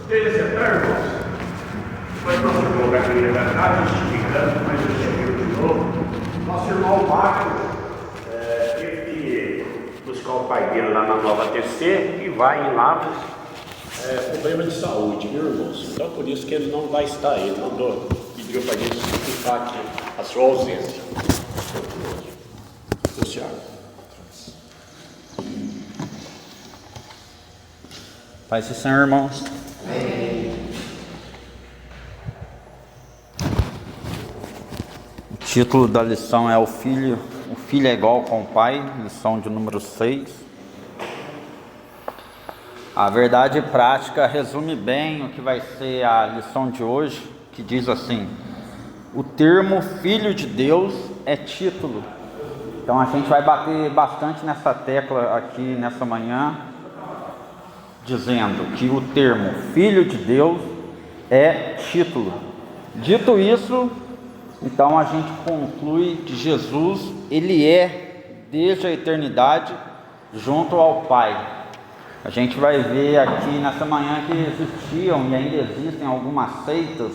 Eles entraram, irmãos. Depois nós vamos colocar aqui na verdade, justificando, mas eu cheguei de novo. Nosso irmão Marco teve que buscar o pai dele lá na Nova TC e vai em Lavras. Problema de saúde, viu, irmãos? Então por isso que ele não vai estar aí. Ele mandou, pediu para a gente justificar aqui a sua ausência. Luciano. Paz e Senhor, irmãos. O título da lição é o filho é igual com o pai, lição de número 6. A verdade prática resume bem o que vai ser a lição de hoje, que diz assim: o termo filho de Deus é título. Então a gente vai bater bastante nessa tecla aqui nessa manhã, dizendo que o termo filho de Deus é título. Dito isso, então a gente conclui que Jesus, ele é desde a eternidade junto ao Pai. A gente vai ver aqui nessa manhã que existiam e ainda existem algumas seitas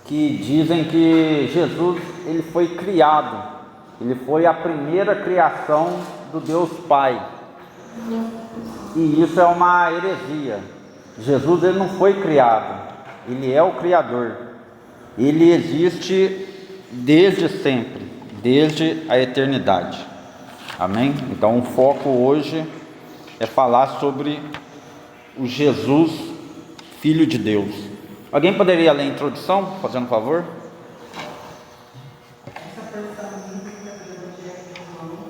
que dizem que Jesus, ele foi criado, ele foi a primeira criação do Deus Pai. E isso é uma heresia. Jesus, ele não foi criado, ele é o Criador. Ele existe desde sempre, desde a eternidade. Amém? Então o foco hoje é falar sobre o Jesus, Filho de Deus. Alguém poderia ler a introdução, fazendo um favor? Essa porção bíblica do Evangelho de João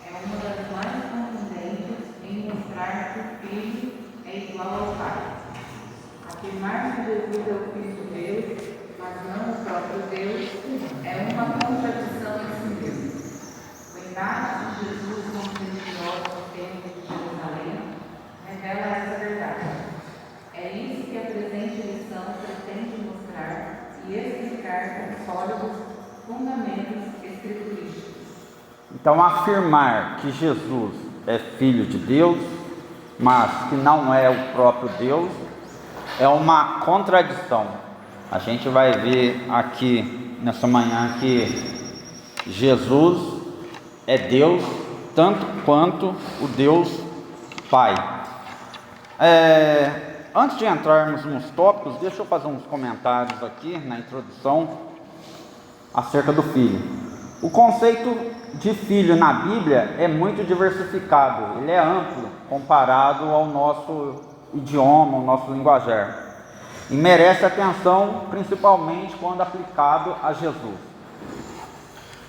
é uma das mais contundentes em mostrar que o Filho é igual ao Pai. Afirmar que Jesus é o Filho de Deus, mas não o próprio Deus, é uma contradição em si mesmo. O embate de Jesus com os religiosos no templo de Jerusalém revela essa verdade. É isso que a presente lição pretende mostrar e explicar com sólidos fundamentos escriturísticos. Então, afirmar que Jesus é Filho de Deus, mas que não é o próprio Deus, é uma contradição. A gente vai ver aqui nessa manhã que Jesus é Deus, tanto quanto o Deus Pai. Antes de entrarmos nos tópicos, deixa eu fazer uns comentários aqui na introdução acerca do filho. O conceito de filho na Bíblia é muito diversificado, ele é amplo comparado ao nosso idioma, ao nosso linguajar, e merece atenção principalmente quando aplicado a Jesus.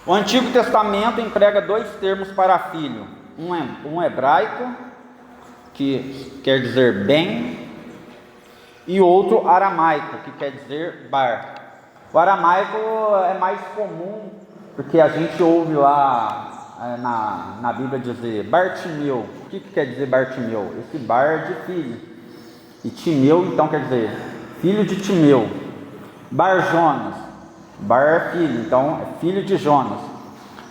O Antigo Testamento emprega dois termos para filho, um hebraico, que quer dizer bem, e outro aramaico, que quer dizer bar. O aramaico é mais comum, porque a gente ouve lá na Bíblia dizer Bartimeu. O que quer dizer Bartimeu? Esse bar é de filho. E Timeu, então, quer dizer filho de Timeu. Bar Jonas, bar é filho, então é filho de Jonas.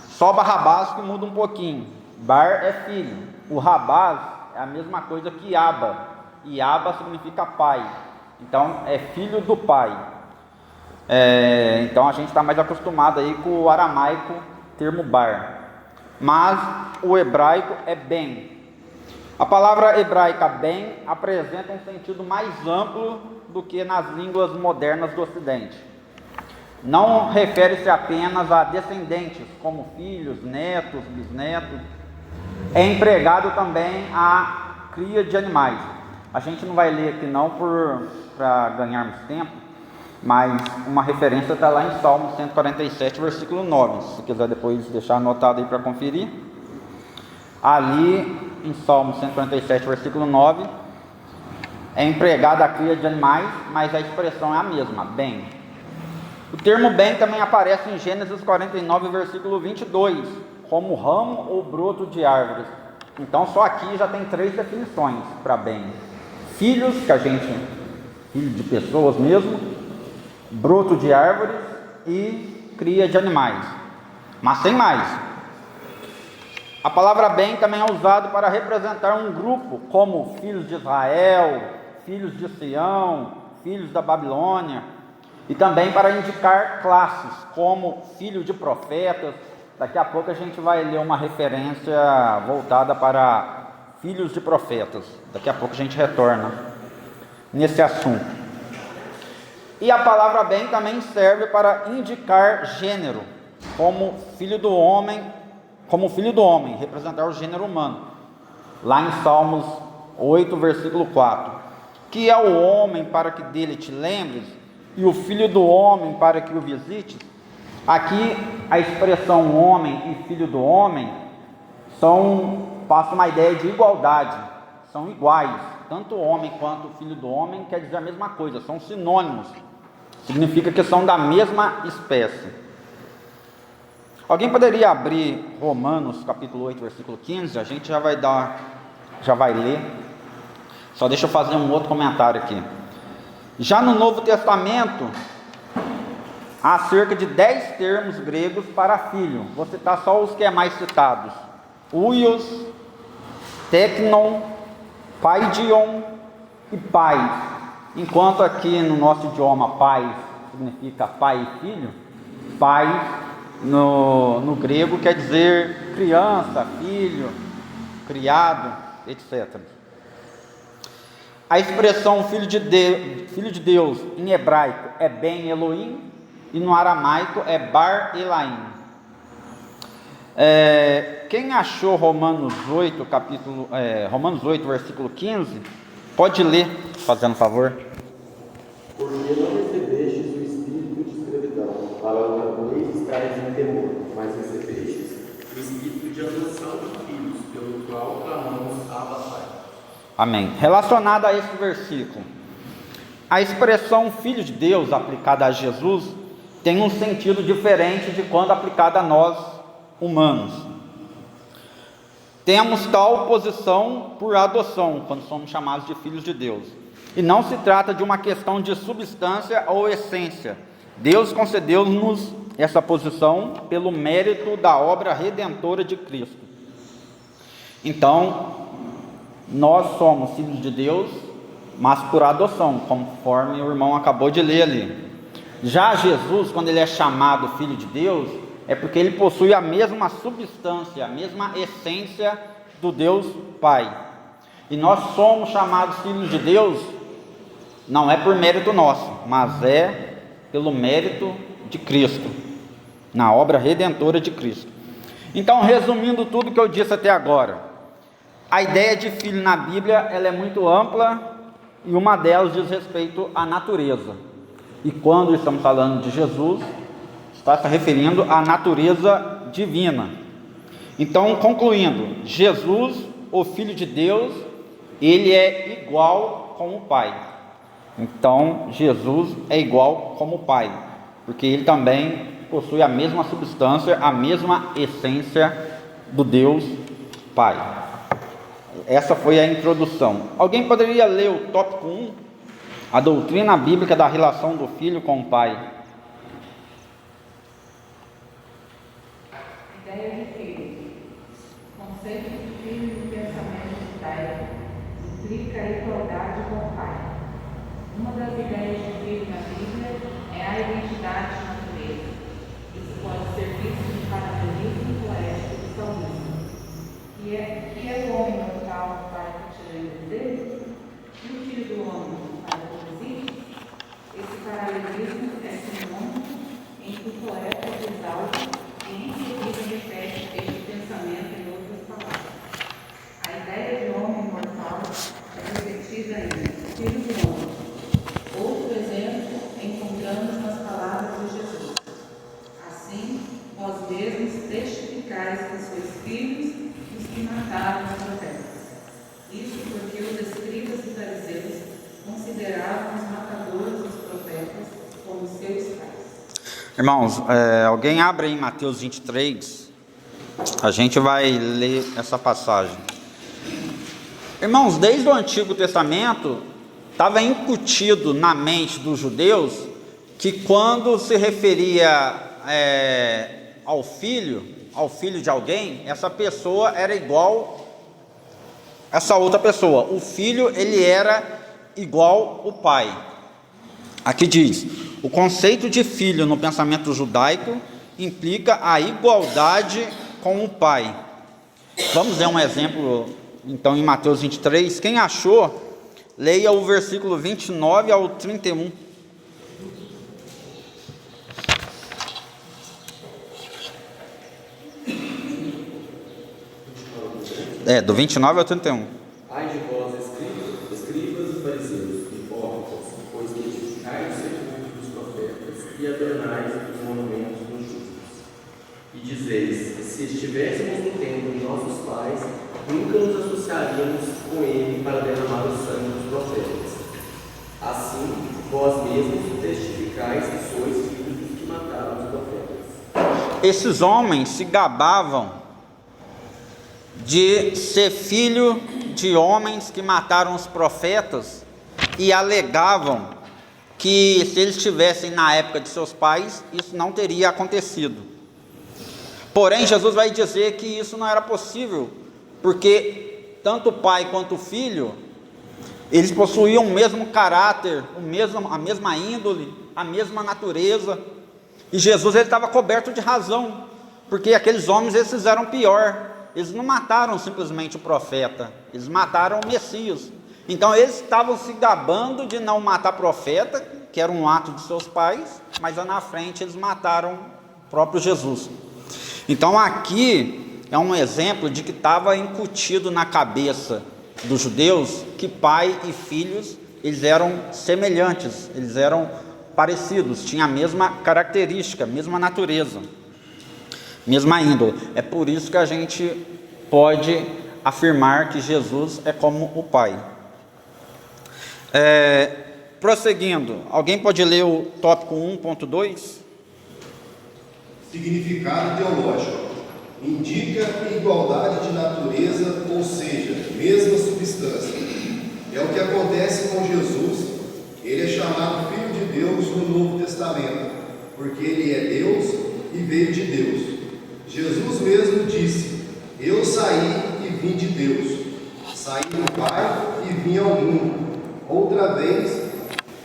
Só Barrabás que muda um pouquinho. Bar é filho. O Rabás é a mesma coisa que Aba. E Aba significa pai. Então é filho do pai. Então a gente está mais acostumado aí com o aramaico, termo bar. Mas o hebraico é bem. A palavra hebraica bem apresenta um sentido mais amplo do que nas línguas modernas do Ocidente. Não refere-se apenas a descendentes, como filhos, netos, bisnetos. É empregado também a cria de animais. A gente não vai ler aqui não para ganharmos tempo, mas uma referência está lá em Salmo 147, versículo 9. Se quiser depois deixar anotado aí para conferir. Ali em Salmo 147, versículo 9, é empregada a cria de animais, mas a expressão é a mesma, bem. O termo bem também aparece em Gênesis 49, versículo 22, como ramo ou broto de árvores. Então só aqui já tem três definições para bem: filhos, filho de pessoas mesmo, broto de árvores e cria de animais. Mas tem mais. A palavra bem também é usada para representar um grupo, como filhos de Israel, filhos de Sião, filhos da Babilônia, e também para indicar classes, como filho de profetas. Daqui a pouco a gente vai ler uma referência voltada para filhos de profetas. Daqui a pouco a gente retorna nesse assunto. E a palavra bem também serve para indicar gênero, como filho do homem, representar o gênero humano. Lá em Salmos 8, versículo 4. Que é o homem para que dele te lembres, e o filho do homem para que o visites. Aqui a expressão homem e filho do homem passa uma ideia de igualdade, são iguais. Tanto o homem quanto o filho do homem quer dizer a mesma coisa, são sinônimos. Significa que são da mesma espécie. Alguém poderia abrir Romanos capítulo 8, versículo 15? A gente já vai ler. Só deixa eu fazer um outro comentário aqui. Já no Novo Testamento, há cerca de 10 termos gregos para filho. Vou citar só os que é mais citados: huios, teknon, paidion e pai. Enquanto aqui no nosso idioma pai significa pai e filho, pai no grego quer dizer criança, filho, criado, etc. A expressão filho de Deus em hebraico é Ben Elohim, e no aramaico é Bar Elaim. Quem achou Romanos 8, versículo 15, pode ler, fazendo favor. Porque não recebestes o espírito de escravidão, para outra vez estares em temor, mas recebestes o espírito de adoção de filhos, pelo qual clamamos Abba Pai. Amém. Relacionado a esse versículo, a expressão filho de Deus aplicada a Jesus tem um sentido diferente de quando aplicada a nós humanos. Temos tal posição por adoção, quando somos chamados de filhos de Deus. E não se trata de uma questão de substância ou essência. Deus concedeu-nos essa posição pelo mérito da obra redentora de Cristo. Então, nós somos filhos de Deus, mas por adoção, conforme o irmão acabou de ler ali. Já Jesus, quando ele é chamado filho de Deus, é porque ele possui a mesma substância, a mesma essência do Deus Pai. E nós somos chamados filhos de Deus, não é por mérito nosso, mas é pelo mérito de Cristo, na obra redentora de Cristo. Então, resumindo tudo que eu disse até agora, a ideia de filho na Bíblia ela é muito ampla, e uma delas diz respeito à natureza. E quando estamos falando de Jesus, está se referindo à natureza divina. Então, concluindo, Jesus, o Filho de Deus, ele é igual com o Pai. Então, Jesus é igual como o Pai, porque ele também possui a mesma substância, a mesma essência do Deus Pai. Essa foi a introdução. Alguém poderia ler o tópico 1? A doutrina bíblica da relação do filho com o pai. Ideia de filho. Conceito de filho no pensamento judaico implica a igualdade com o pai. Uma das ideias de filho na Bíblia é a identidade de natureza. Isso pode ser visto no paralelismo poético do salmista. Que é o homem mortal para que te lembres dele? E o filho do homem para que o visite? Esse paralelismo é sinônimo em que o poeta exalta e em seguida repete este pensamento em outras palavras. A ideia de homem mortal é repetida em filho do homem. Outro exemplo encontramos nas palavras de Jesus. Assim, vós mesmos testificais que sois filhos dos que mataram os profetas. Isso porque os escribas e fariseus consideravam os matadores dos profetas como seus pais. Irmãos, alguém abre aí Mateus 23, a gente vai ler essa passagem. Irmãos, desde o Antigo Testamento, estava incutido na mente dos judeus que quando se referia ao filho de alguém, essa pessoa era igual a essa outra pessoa. O filho, ele era igual o pai. Aqui diz: o conceito de filho no pensamento judaico implica a igualdade com o pai. Vamos ver um exemplo, então, em Mateus 23. Quem achou, leia o versículo 29 ao 31. Do 29 ao 31. Ai de vós, escribas e fariseus, hipócritas, pois testificais o sepulcro dos profetas e adornais os monumentos dos justos. E dizeis: se estivéssemos no tempo de nossos pais, nunca nos associaríamos com ele para derramar o sangue dos profetas. Assim, vós mesmos testificais que sois filhos dos que mataram os profetas. Esses homens se gabavam de ser filho de homens que mataram os profetas e alegavam que se eles estivessem na época de seus pais, isso não teria acontecido. Porém, Jesus vai dizer que isso não era possível, porque tanto o pai quanto o filho, eles possuíam o mesmo caráter, a mesma índole, a mesma natureza, e Jesus ele estava coberto de razão, porque aqueles homens eles fizeram pior. Eles não mataram simplesmente o profeta, eles mataram o Messias. Então eles estavam se gabando de não matar profeta, que era um ato de seus pais, mas lá na frente eles mataram o próprio Jesus. Então aqui é um exemplo de que estava incutido na cabeça dos judeus que pai e filhos eles eram semelhantes, eles eram parecidos, tinham a mesma característica, a mesma natureza, mesma índole. É por isso que a gente pode afirmar que Jesus é como o Pai. Prosseguindo, alguém pode ler o tópico 1.2? Significado teológico. Indica igualdade de natureza, ou seja, mesma substância. É o que acontece com Jesus. Ele é chamado Filho de Deus no Novo Testamento, porque ele é Deus e veio de Deus. Jesus mesmo disse: eu saí e vim de Deus, saí do Pai e vim ao mundo. Outra vez,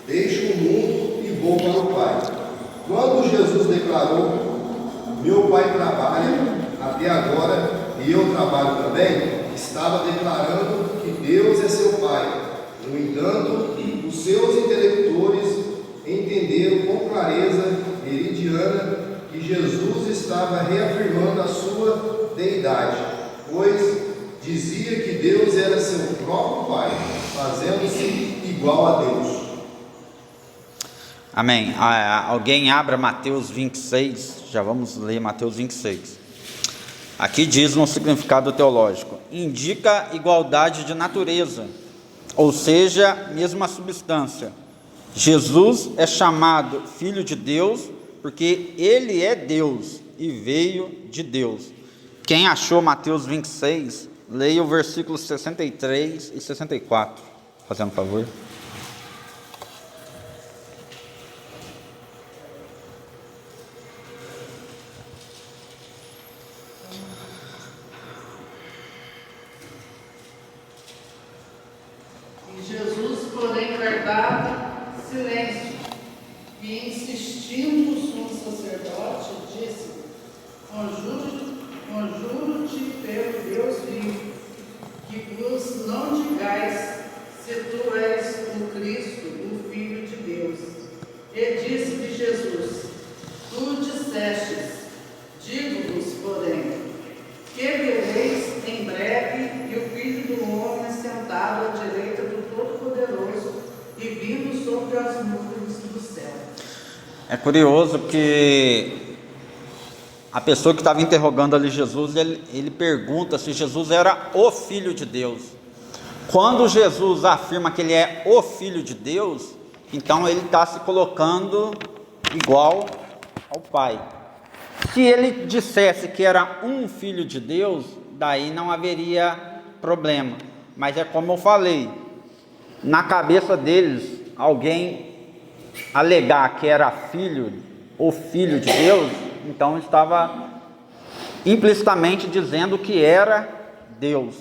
deixo o mundo e vou para o Pai. Quando Jesus declarou: meu Pai trabalha até agora e eu trabalho também, estava declarando que Deus é seu Pai. No entanto, os seus intelectores entenderam com clareza meridiana que Jesus estava reafirmando a sua deidade, pois dizia que Deus era seu próprio Pai, fazendo-se igual a Deus. Amém. Alguém abra Mateus 26, já vamos ler Mateus 26. Aqui diz no significado teológico: indica igualdade de natureza, ou seja, mesma substância. Jesus é chamado Filho de Deus porque ele é Deus e veio de Deus. Quem achou Mateus 26, leia o versículos 63 e 64, fazendo um favor. E Jesus, porém, guardava silêncio, e insistindo o sumo sacerdote, disse: conjuro-te pelo Deus vivo, que vos não digais se tu és o Cristo, o Filho de Deus. E disse-lhe Jesus: tu dissestes. Digo-vos, porém, que vereis em breve e o Filho do Homem assentado à direita do Todo-Poderoso e vindo sobre as nuvens do céu. É curioso que a pessoa que estava interrogando ali Jesus, ele pergunta se Jesus era o Filho de Deus. Quando Jesus afirma que ele é o Filho de Deus, então ele está se colocando igual ao Pai. Se ele dissesse que era um Filho de Deus, daí não haveria problema. Mas é como eu falei, na cabeça deles, alguém alegar que era filho ou filho de Deus, então estava implicitamente dizendo que era Deus.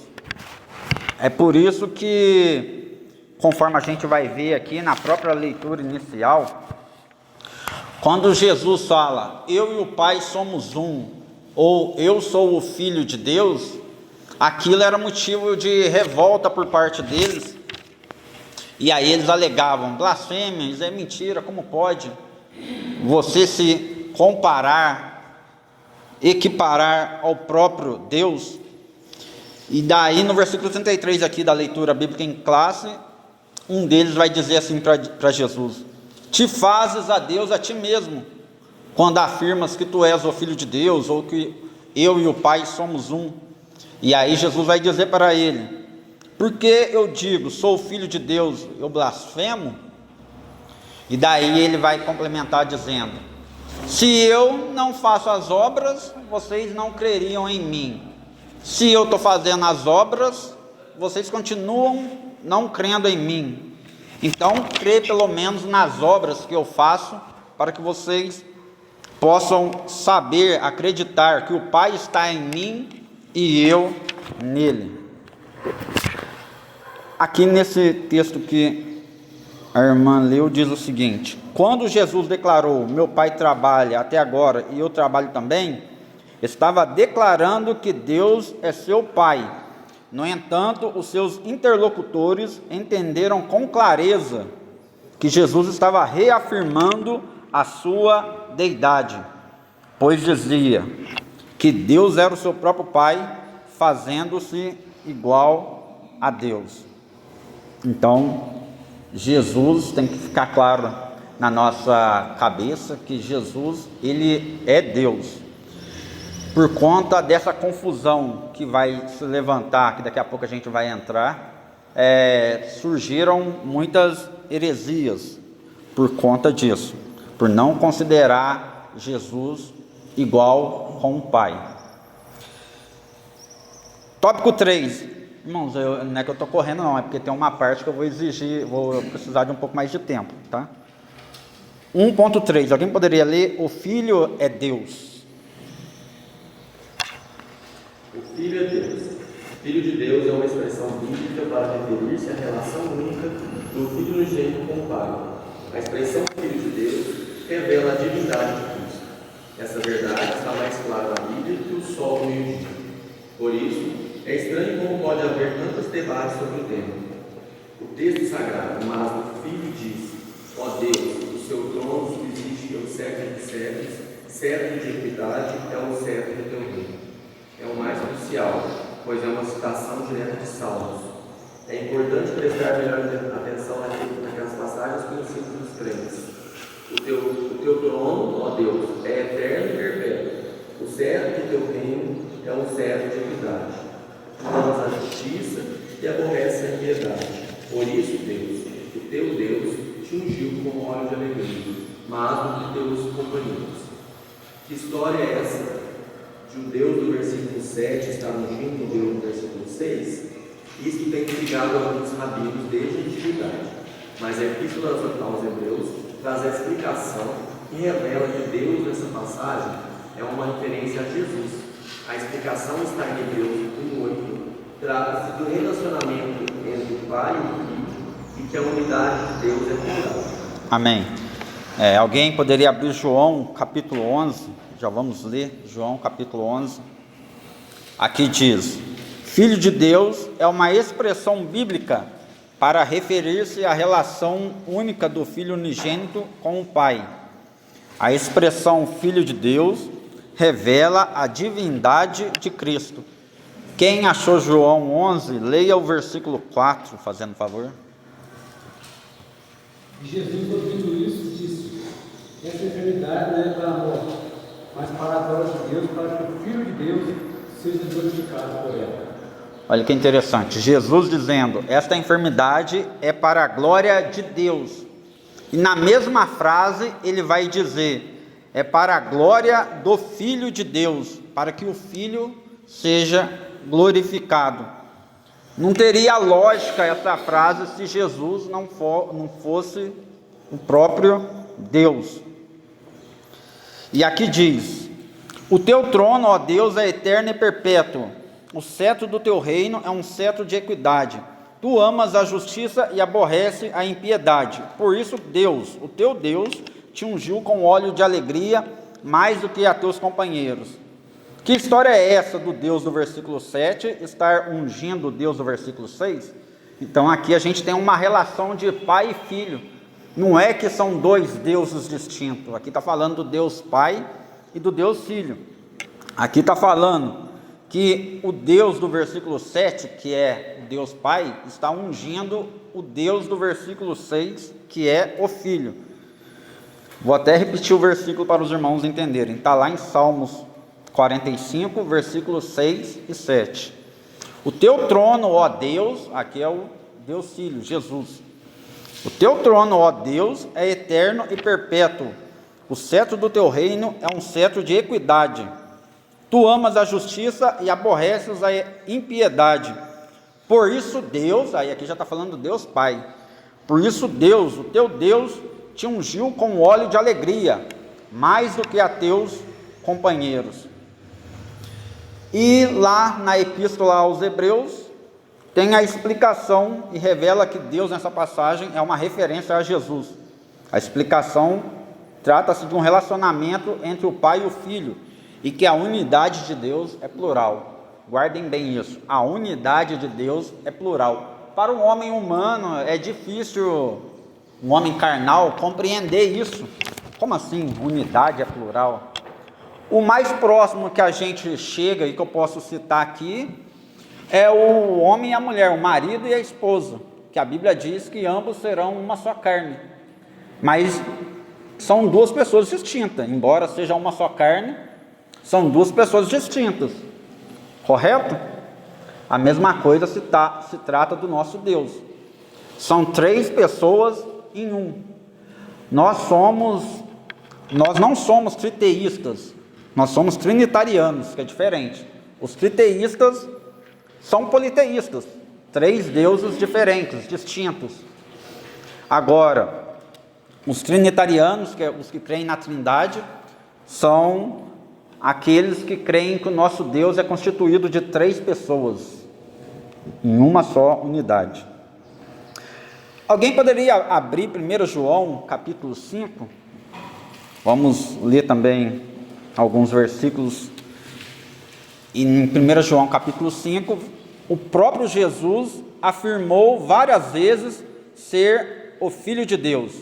É por isso que conforme a gente vai ver aqui na própria leitura inicial, quando Jesus fala, eu e o Pai somos um, ou eu sou o Filho de Deus, aquilo era motivo de revolta por parte deles, e aí eles alegavam, blasfêmia, isso é mentira, como pode você se comparar, equiparar ao próprio Deus? E daí no versículo 33 aqui da leitura bíblica em classe, um deles vai dizer assim para Jesus, te fazes a Deus a ti mesmo, quando afirmas que tu és o Filho de Deus, ou que eu e o Pai somos um. E aí Jesus vai dizer para ele, porque eu digo, sou o Filho de Deus, eu blasfemo? E daí ele vai complementar dizendo, se eu não faço as obras, vocês não creriam em mim. Se eu estou fazendo as obras, vocês continuam não crendo em mim. Então, crê pelo menos nas obras que eu faço, para que vocês possam saber, acreditar que o Pai está em mim e eu nele. Aqui nesse texto que a irmã leu, diz o seguinte, quando Jesus declarou, meu Pai trabalha até agora e eu trabalho também, estava declarando que Deus é seu Pai. No entanto, os seus interlocutores entenderam com clareza que Jesus estava reafirmando a sua deidade, pois dizia que Deus era o seu próprio Pai, fazendo-se igual a Deus. Então, Jesus tem que ficar claro na nossa cabeça que Jesus, ele é Deus. Por conta dessa confusão que vai se levantar, que daqui a pouco a gente vai entrar, surgiram muitas heresias por conta disso, por não considerar Jesus igual com o Pai. Tópico 3. Irmãos, não é que eu estou correndo não, é porque tem uma parte que eu vou precisar de um pouco mais de tempo, tá? 1.3, alguém poderia ler? O Filho é Deus. O Filho é Deus. Filho de Deus é uma expressão bíblica para referir-se à relação única do Filho unigênito com o Pai. A expressão Filho de Deus revela a divindade de Cristo. Essa verdade está mais clara na Bíblia que o sol do meio-dia. Por isso, é estranho como pode haver tantos debates sobre o tema. O texto sagrado, mas o Filho diz, ó Deus, o seu trono subsiste pelo século de séculos, cetro de equidade é o cetro do teu reino. É o mais crucial, pois é uma citação direta de Salmos. É importante prestar melhor atenção naquelas passagens conhecidas dos crentes. O teu trono, ó Deus, é eterno e perpétuo. O cetro de teu reino é um cetro de equidade. Tu amas a justiça e aborrece a impiedade. Por isso, Deus, o teu Deus, te ungiu com óleo de alegria, mas do que teus companheiros. Que história é essa? De um Deus do versículo 7 estar ungindo um Deus do versículo 6? Isso tem intrigado alguns rabinos desde a antiguidade. Mas a Epístola aos Hebreus traz a explicação que revela que Deus, nessa passagem, é uma referência a Jesus. A explicação está em Hebreus 1:8. Trata-se do relacionamento entre o Pai e o Filho e que a unidade de Deus é plural. Amém. Alguém poderia abrir João capítulo 11? Já vamos ler João capítulo 11. Aqui diz: Filho de Deus é uma expressão bíblica para referir-se à relação única do Filho unigênito com o Pai. A expressão Filho de Deus revela a divindade de Cristo. Quem achou João 11, leia o versículo 4, fazendo favor. Jesus, ouvindo isso, disse: essa enfermidade não é para a morte, mas para a glória de Deus, para que o Filho de Deus seja glorificado por ela. Olha que interessante, Jesus dizendo, esta enfermidade é para a glória de Deus. E na mesma frase ele vai dizer, é para a glória do Filho de Deus, para que o Filho seja glorificado. Não teria lógica essa frase se Jesus não fosse o próprio Deus. E aqui diz, o teu trono, ó Deus, é eterno e perpétuo. O cetro do teu reino é um cetro de equidade. Tu amas a justiça e aborrece a impiedade. Por isso Deus, o teu Deus, te ungiu com óleo de alegria mais do que a teus companheiros. Que história é essa do Deus do versículo 7 estar ungindo o Deus do versículo 6? Então aqui a gente tem uma relação de pai e filho. Não é que são dois deuses distintos. Aqui está falando do Deus Pai e do Deus Filho. Aqui está falando que o Deus do versículo 7, que é o Deus Pai, está ungindo o Deus do versículo 6, que é o Filho. Vou até repetir o versículo para os irmãos entenderem. Está lá em Salmos 45, versículos 6 e 7. O teu trono, ó Deus, aqui é o Deus Filho, Jesus. O teu trono, ó Deus, é eterno e perpétuo. O cetro do teu reino é um cetro de equidade. Tu amas a justiça e aborreces a impiedade. Por isso Deus, aí aqui já está falando Deus Pai. Por isso Deus, o teu Deus, te ungiu com óleo de alegria, mais do que a teus companheiros. E lá na epístola aos Hebreus, tem a explicação e revela que Deus nessa passagem é uma referência a Jesus. A explicação trata-se de um relacionamento entre o Pai e o Filho, e que a unidade de Deus é plural. Guardem bem isso, a unidade de Deus é plural. Para um homem humano é difícil, um homem carnal, compreender isso. Como assim, unidade é plural? O mais próximo que a gente chega e que eu posso citar aqui é o homem e a mulher, o marido e a esposa, que a Bíblia diz que ambos serão uma só carne. Mas são duas pessoas distintas, embora seja uma só carne, são duas pessoas distintas, correto? A mesma coisa se trata do nosso Deus. São três pessoas em um. Nós não somos triteístas, nós somos trinitarianos, que é diferente. Os triteístas são politeístas, três deuses diferentes, distintos. Agora, os trinitarianos, que é os que creem na Trindade, são aqueles que creem que o nosso Deus é constituído de três pessoas, em uma só unidade. Alguém poderia abrir 1 João, capítulo 5? Vamos ler também alguns versículos. E em 1 João, capítulo 5, o próprio Jesus afirmou várias vezes ser o Filho de Deus.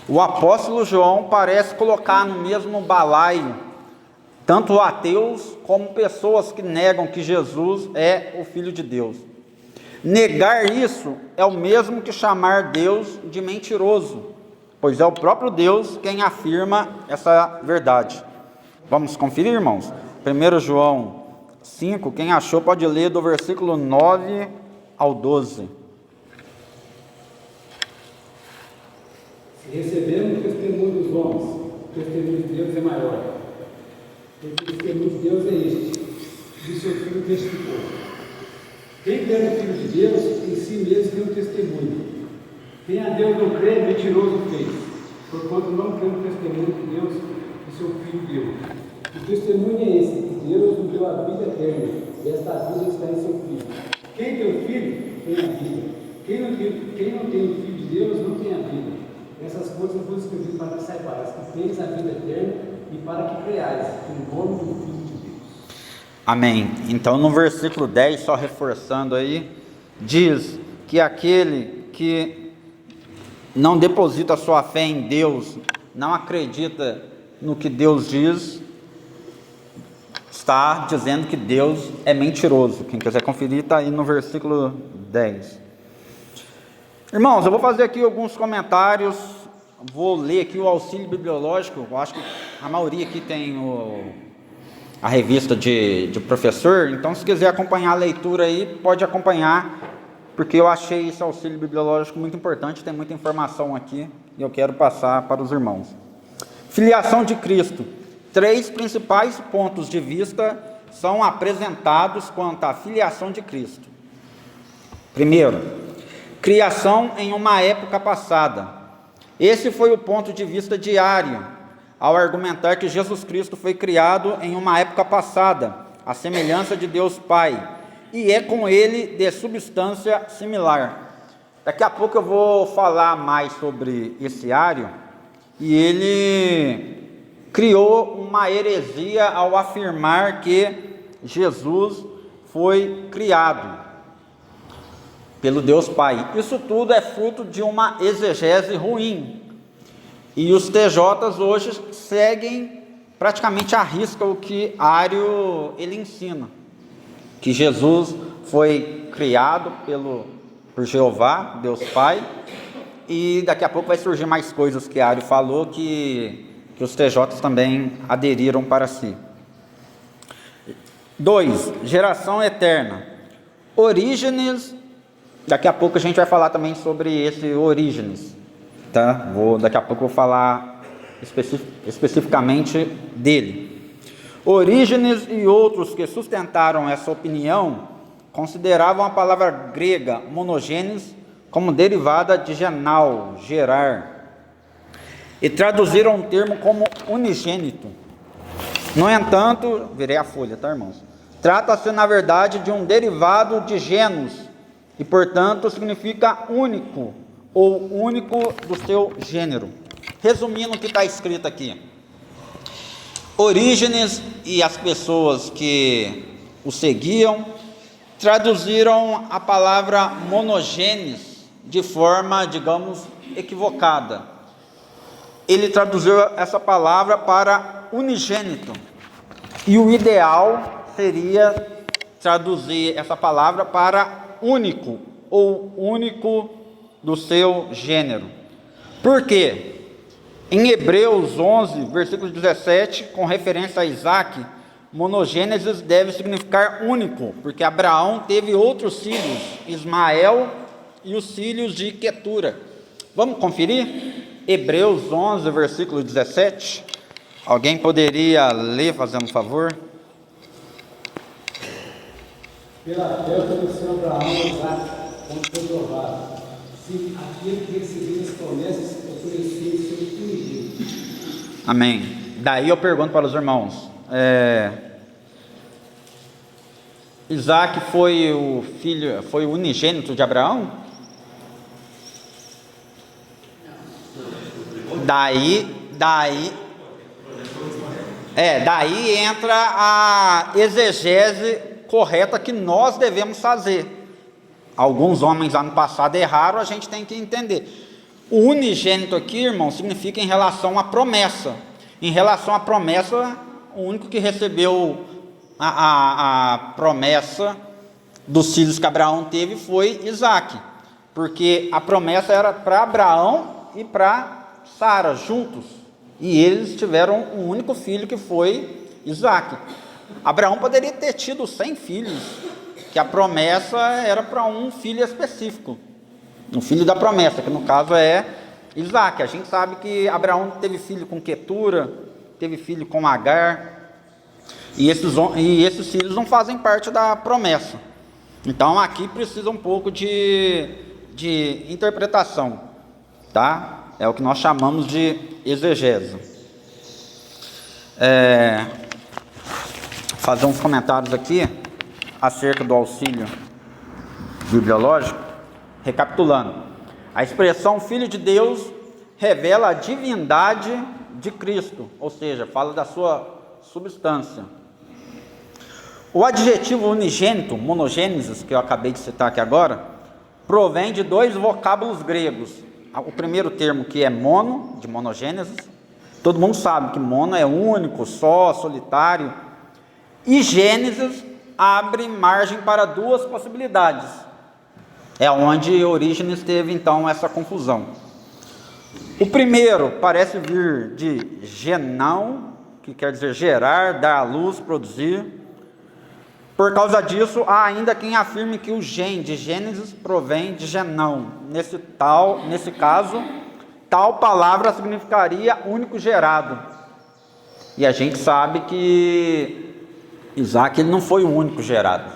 O apóstolo João parece colocar no mesmo balaio tanto ateus como pessoas que negam que Jesus é o Filho de Deus. Negar isso é o mesmo que chamar Deus de mentiroso, pois é o próprio Deus quem afirma essa verdade. Vamos conferir, irmãos? 1 João 5, quem achou pode ler do versículo 9 ao 12. Se recebemos o testemunho dos homens, o testemunho de Deus é maior. Porque o testemunho de Deus é este, de seu Filho testificou. Quem crê no Filho de Deus, em si mesmo tem um testemunho. Quem a Deus não crê, mentiroso fez, porquanto não crê no testemunho que Deus e seu Filho deu. O testemunho é esse, que Deus nos deu a vida eterna, e esta vida está em seu Filho. Quem tem o Filho, tem a vida. Quem não tem o Filho de Deus, não tem a vida. Essas coisas eu vos escrevi para que saibais que tens a vida eterna e para que creais no nome do Filho de Deus. Amém. Então no versículo 10, só reforçando aí, diz que aquele que não deposita sua fé em Deus, não acredita no que Deus diz, está dizendo que Deus é mentiroso. Quem quiser conferir, está aí no versículo 10. Irmãos, eu vou fazer aqui alguns comentários, vou ler aqui o auxílio bibliológico. Eu acho que a maioria aqui tem a revista de professor, então se quiser acompanhar a leitura aí, pode acompanhar, porque eu achei esse auxílio bibliológico muito importante, tem muita informação aqui, e eu quero passar para os irmãos. Filiação de Cristo. 3 principais pontos de vista são apresentados quanto à filiação de Cristo. Primeiro, criação em uma época passada. Esse foi o ponto de vista de Ário, ao argumentar que Jesus Cristo foi criado em uma época passada, à semelhança de Deus Pai, e é com ele de substância similar. Daqui a pouco eu vou falar mais sobre esse Ário, e ele criou uma heresia ao afirmar que Jesus foi criado pelo Deus Pai. Isso tudo é fruto de uma exegese ruim, e os TJs hoje seguem praticamente à risca o que Ário ele ensina, que Jesus foi criado por Jeová, Deus Pai, e daqui a pouco vai surgir mais coisas que Ário falou que os TJs também aderiram para si. 2. Geração eterna. Orígenes, daqui a pouco a gente vai falar também sobre esse Orígenes, tá? Daqui a pouco eu vou falar especificamente dele. Orígenes e outros que sustentaram essa opinião consideravam a palavra grega monogênes como derivada de genal, gerar, e traduziram o termo como unigênito. No entanto, virei a folha, tá, irmãos? Trata-se, na verdade, de um derivado de genus, e, portanto, significa único, ou único do seu gênero. Resumindo o que está escrito aqui, Orígenes e as pessoas que o seguiam traduziram a palavra monogênes de forma, digamos, equivocada. Ele traduziu essa palavra para unigênito, e o ideal seria traduzir essa palavra para único, ou único do seu gênero. Por quê? Em Hebreus 11, versículo 17, com referência a Isaac, monogênesis deve significar único, porque Abraão teve outros filhos, Ismael e os filhos de Quetura. Vamos conferir? Hebreus 11, versículo 17. Alguém poderia ler, fazendo um favor? Pela fé obedeceu Abraão a Isaac, como foi provado. Se aquele que recebeu as promessas ofereceu o seu unigênito. Amém. Daí eu pergunto para os irmãos, Isaac foi o unigênito de Abraão? Daí entra a exegese correta que nós devemos fazer. Alguns homens lá no passado erraram, a gente tem que entender. O unigênito aqui, irmão, significa em relação à promessa. Em relação à promessa, o único que recebeu a promessa dos filhos que Abraão teve foi Isaac, porque a promessa era para Abraão e para Sara juntos, e eles tiveram um único filho que foi Isaac. Abraão poderia ter tido 100 filhos, que a promessa era para um filho específico, um filho da promessa, que no caso é Isaac. A gente sabe que Abraão teve filho com Quetura, teve filho com Agar, e esses filhos não fazem parte da promessa. Então aqui precisa um pouco de interpretação, tá? É o que nós chamamos de exegese. Fazer uns comentários aqui acerca do auxílio bibliológico. Recapitulando, a expressão Filho de Deus revela a divindade de Cristo, ou seja, fala da sua substância. O adjetivo unigênito, monogênesis, que eu acabei de citar aqui agora, provém de dois vocábulos gregos. O primeiro termo, que é mono, de monogênesis, todo mundo sabe que mono é único, só, solitário, e gênesis abre margem para duas possibilidades. É onde Orígenes teve então essa confusão. O primeiro parece vir de genão, que quer dizer gerar, dar à luz, produzir. Por causa disso, há ainda quem afirme que o gen de Gênesis provém de genão. Nesse caso, tal palavra significaria único gerado. E a gente sabe que Isaac ele não foi o único gerado,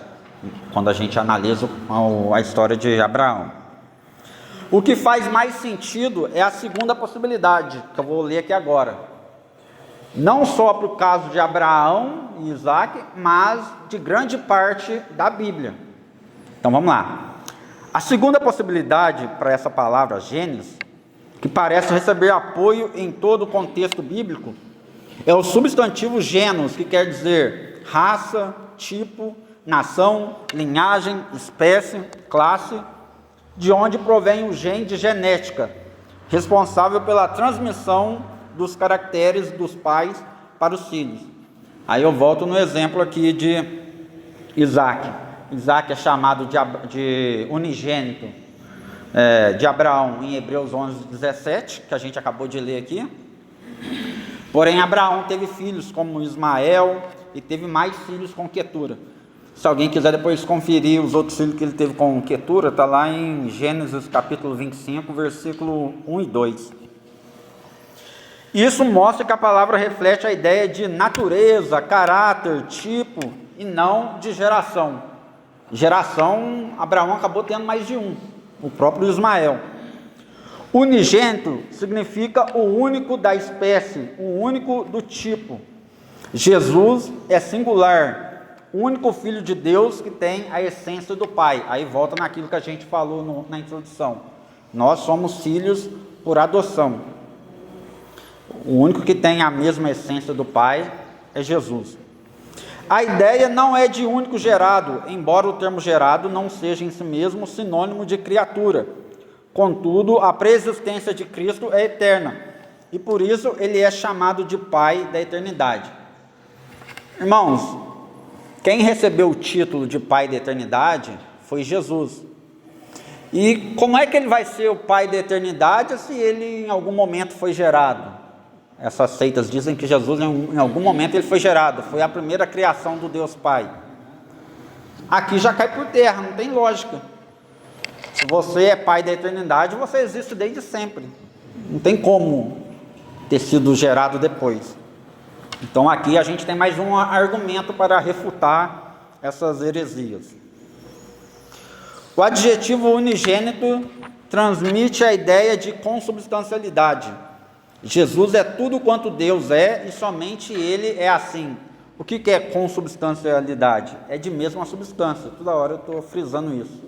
quando a gente analisa a história de Abraão. O que faz mais sentido é a segunda possibilidade, que eu vou ler aqui agora. Não só para o caso de Abraão e Isaac, mas de grande parte da Bíblia. Então vamos lá. A segunda possibilidade para essa palavra Gênesis, que parece receber apoio em todo o contexto bíblico, é o substantivo gêneros, que quer dizer raça, tipo, nação, linhagem, espécie, classe, de onde provém o gene de genética, responsável pela transmissão dos caracteres dos pais para os filhos. Aí eu volto no exemplo aqui de Isaac. Isaac é chamado de unigênito de Abraão em Hebreus 11:17, que a gente acabou de ler aqui. Porém, Abraão teve filhos como Ismael e teve mais filhos com Quetura. Se alguém quiser depois conferir os outros filhos que ele teve com Quetura, está lá em Gênesis capítulo 25, versículo 1 e 2. Isso mostra que a palavra reflete a ideia de natureza, caráter, tipo, e não de geração. Geração, Abraão acabou tendo mais de um, o próprio Ismael. Unigênito significa o único da espécie, o único do tipo. Jesus é singular, o único Filho de Deus que tem a essência do Pai. Aí volta naquilo que a gente falou na introdução. Nós somos filhos por adoção. O único que tem a mesma essência do Pai é Jesus. A ideia não é de único gerado, embora o termo gerado não seja em si mesmo sinônimo de criatura. Contudo, a preexistência de Cristo é eterna, e por isso ele é chamado de Pai da eternidade. Irmãos, quem recebeu o título de Pai da eternidade foi Jesus. E como é que ele vai ser o Pai da eternidade se ele em algum momento foi gerado? Essas seitas dizem que Jesus em algum momento ele foi gerado, foi a primeira criação do Deus Pai. Aqui já cai por terra, não tem lógica. Se você é Pai da eternidade, você existe desde sempre. Não tem como ter sido gerado depois. Então aqui a gente tem mais um argumento para refutar essas heresias. O adjetivo unigênito transmite a ideia de consubstancialidade. Jesus é tudo quanto Deus é e somente Ele é assim. O que é consubstancialidade? É de mesma substância. Toda hora eu estou frisando isso.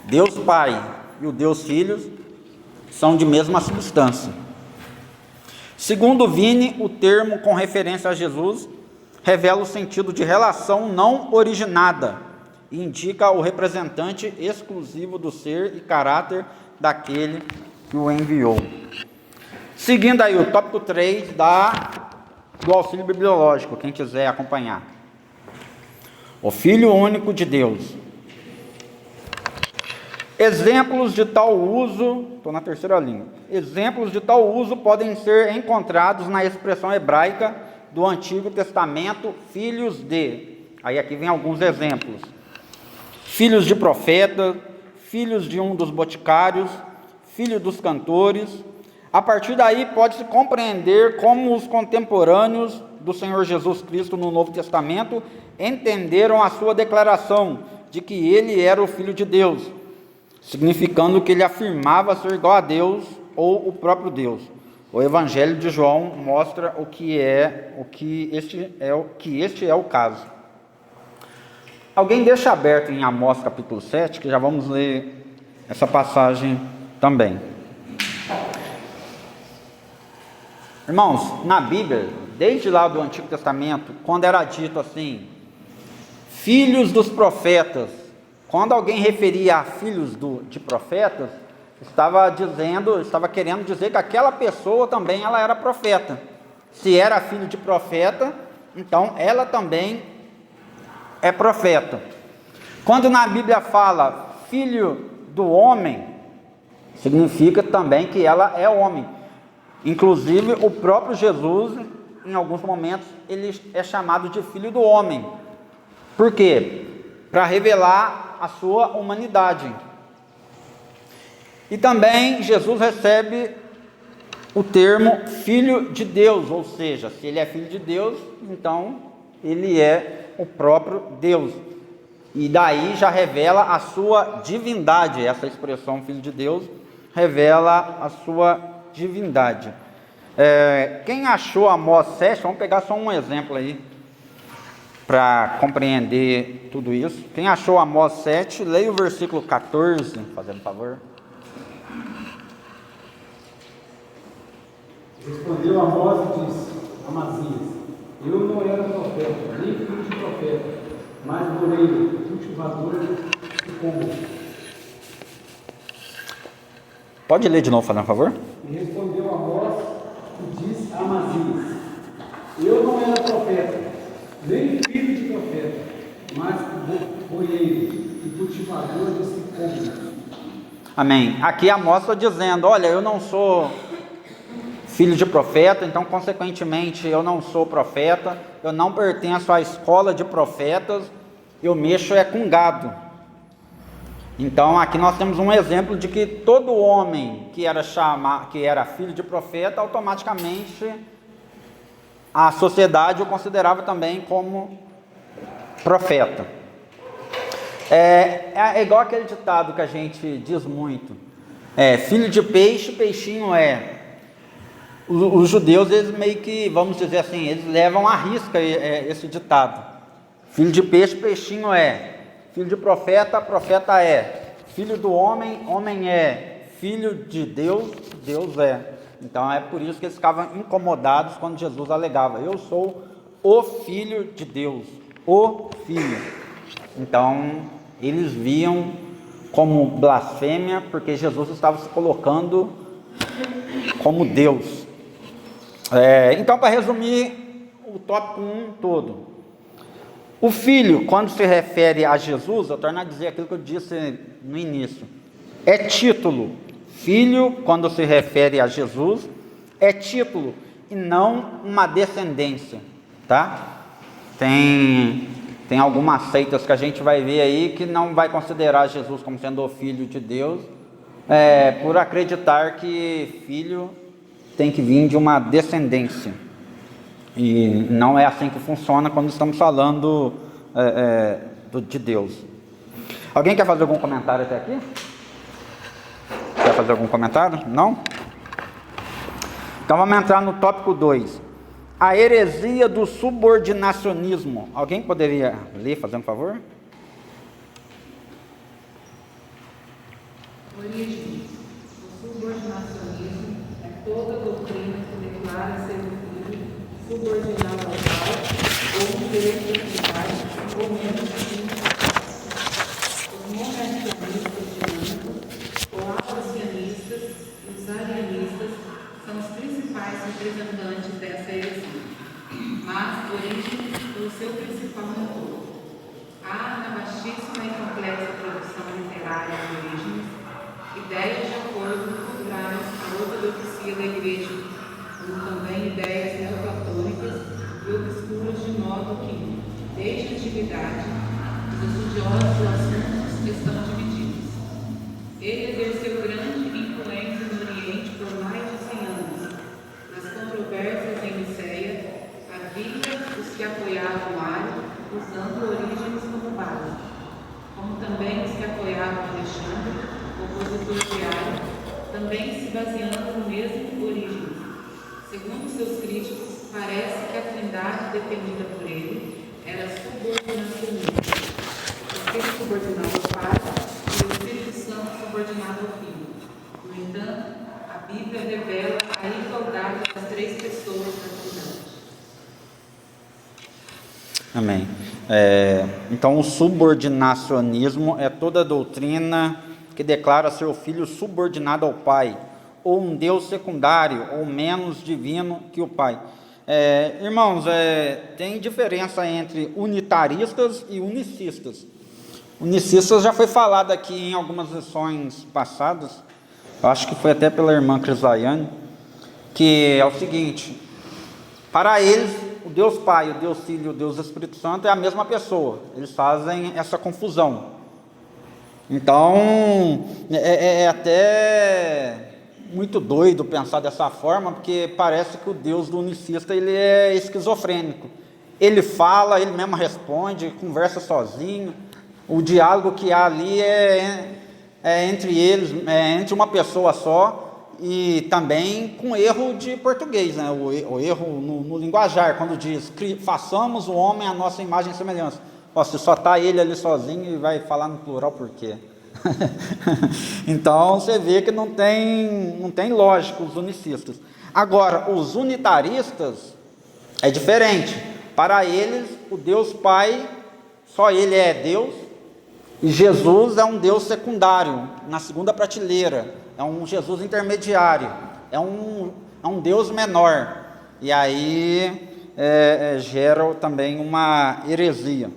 Deus Pai e o Deus Filho são de mesma substância. Segundo Vini, o termo com referência a Jesus revela o sentido de relação não originada e indica o representante exclusivo do ser e caráter daquele que o enviou. Seguindo aí o tópico 3 do auxílio bibliológico, quem quiser acompanhar. O Filho único de Deus. Exemplos de tal uso, estou na terceira linha. Exemplos de tal uso podem ser encontrados na expressão hebraica do Antigo Testamento, filhos de. Aí aqui vem alguns exemplos. Filhos de profeta, filhos de um dos boticários, filho dos cantores. A partir daí pode-se compreender como os contemporâneos do Senhor Jesus Cristo no Novo Testamento entenderam a sua declaração de que ele era o Filho de Deus, significando que ele afirmava ser igual a Deus ou o próprio Deus. O Evangelho de João mostra este é o caso. Alguém deixa aberto em Amós capítulo 7, que já vamos ler essa passagem também. Irmãos, na Bíblia, desde lá do Antigo Testamento, quando era dito assim, filhos dos profetas, quando alguém referia a filhos de profetas, estava querendo dizer que aquela pessoa também ela era profeta. Se era filho de profeta, então ela também é profeta. Quando na Bíblia fala filho do homem, significa também que ela é homem. Inclusive o próprio Jesus, em alguns momentos, ele é chamado de filho do homem. Por quê? Para revelar a sua humanidade. E também Jesus recebe o termo filho de Deus, ou seja, se ele é filho de Deus, então ele é o próprio Deus. E daí já revela a sua divindade. Essa expressão filho de Deus revela a sua divindade. Quem achou Amós 7, vamos pegar só um exemplo aí. para compreender tudo isso. Quem achou Amós 7, leia o versículo 14, fazendo favor. Respondeu Amós e disse: Amazias, eu não era profeta, nem filho de profeta, mas moreiro, cultivador de pombos. Pode ler de novo, fazendo favor. E respondeu Amós e disse a Amazias: eu não era profeta, nem filho de profeta, mas boieiro e cultivador de pombos. Amém. Aqui Amós está dizendo: olha, eu não sou filho de profeta, então consequentemente eu não sou profeta, eu não pertenço à escola de profetas, eu mexo com gado. Então aqui nós temos um exemplo de que todo homem que era filho de profeta, automaticamente a sociedade o considerava também como profeta. É igual aquele ditado que a gente diz muito: filho de peixe, peixinho é. Os judeus, eles meio que, vamos dizer assim, eles levam à risca esse ditado. Filho de peixe, peixinho é. Filho de profeta, profeta é. Filho do homem, homem é. Filho de Deus, Deus é. Então é por isso que eles ficavam incomodados quando Jesus alegava: eu sou o Filho de Deus, o Filho. Então eles viam como blasfêmia, porque Jesus estava se colocando como Deus. Então, para resumir o tópico 1 todo, o Filho, quando se refere a Jesus, eu torno a dizer aquilo que eu disse no início, é título. Filho, quando se refere a Jesus, é título e não uma descendência, tá? Tem algumas seitas que a gente vai ver aí que não vai considerar Jesus como sendo o Filho de Deus, por acreditar que filho tem que vir de uma descendência. E não é assim que funciona quando estamos falando de Deus. Alguém quer fazer algum comentário até aqui? Quer fazer algum comentário? Não? Então vamos entrar no tópico 2. A heresia do subordinacionismo. Alguém poderia ler, fazendo favor? Origem. O subordinacionismo é toda doutrina que declara ser o filho subordinado ao pai, ou um direito de igualdade, ou menos que os monarquianistas dinâmicos, ou abracianistas e os arianistas são os principais representantes dessa heresia, mas origem do seu principal motor. Há na vastíssima e complexa produção literária de Orígenes ideias de acordo contrárias à ortodoxia da Igreja, como também ideias neoplatônicas e obscuras, de modo que, desde a antiguidade, os estudiosos do assunto estão divididos. Ele exerceu grande influência no Oriente por mais de 100 anos. Nas controvérsias em Niceia, havia os que apoiavam Mário, usando Orígenes como base, como também os que apoiavam Alexandre, opositor diário, também se baseando no mesmo Orígenes. Segundo seus críticos, parece que a trindade defendida por ele era subordinacionista. O Filho subordinado ao Pai e o Espírito Santo subordinado ao Filho. No entanto, a Bíblia revela a igualdade das três pessoas na trindade. Amém. Então o subordinacionismo é toda doutrina que declara ser o filho subordinado ao pai, ou um Deus secundário, ou menos divino que o pai. Irmãos, tem diferença entre unitaristas e unicistas. Unicistas já foi falado aqui em algumas lições passadas, eu acho que foi até pela irmã Crisaiane, que é o seguinte: para eles, o Deus Pai, o Deus Filho e o Deus Espírito Santo é a mesma pessoa. Eles fazem essa confusão. Então, é até muito doido pensar dessa forma, porque parece que o Deus do unicista ele é esquizofrênico. Ele fala, ele mesmo responde, conversa sozinho. O diálogo que há ali é entre eles, entre uma pessoa só, e também com erro de português, né? O erro no linguajar, quando diz, façamos o homem à nossa imagem e semelhança. Se só está ele ali sozinho e vai falar no plural por quê? Então você vê que não tem lógica os unicistas. Agora, os unitaristas é diferente. Para eles, o Deus Pai, só Ele é Deus, e Jesus é um Deus secundário, na segunda prateleira, é um Jesus intermediário, é um Deus menor, e aí gera também uma heresia.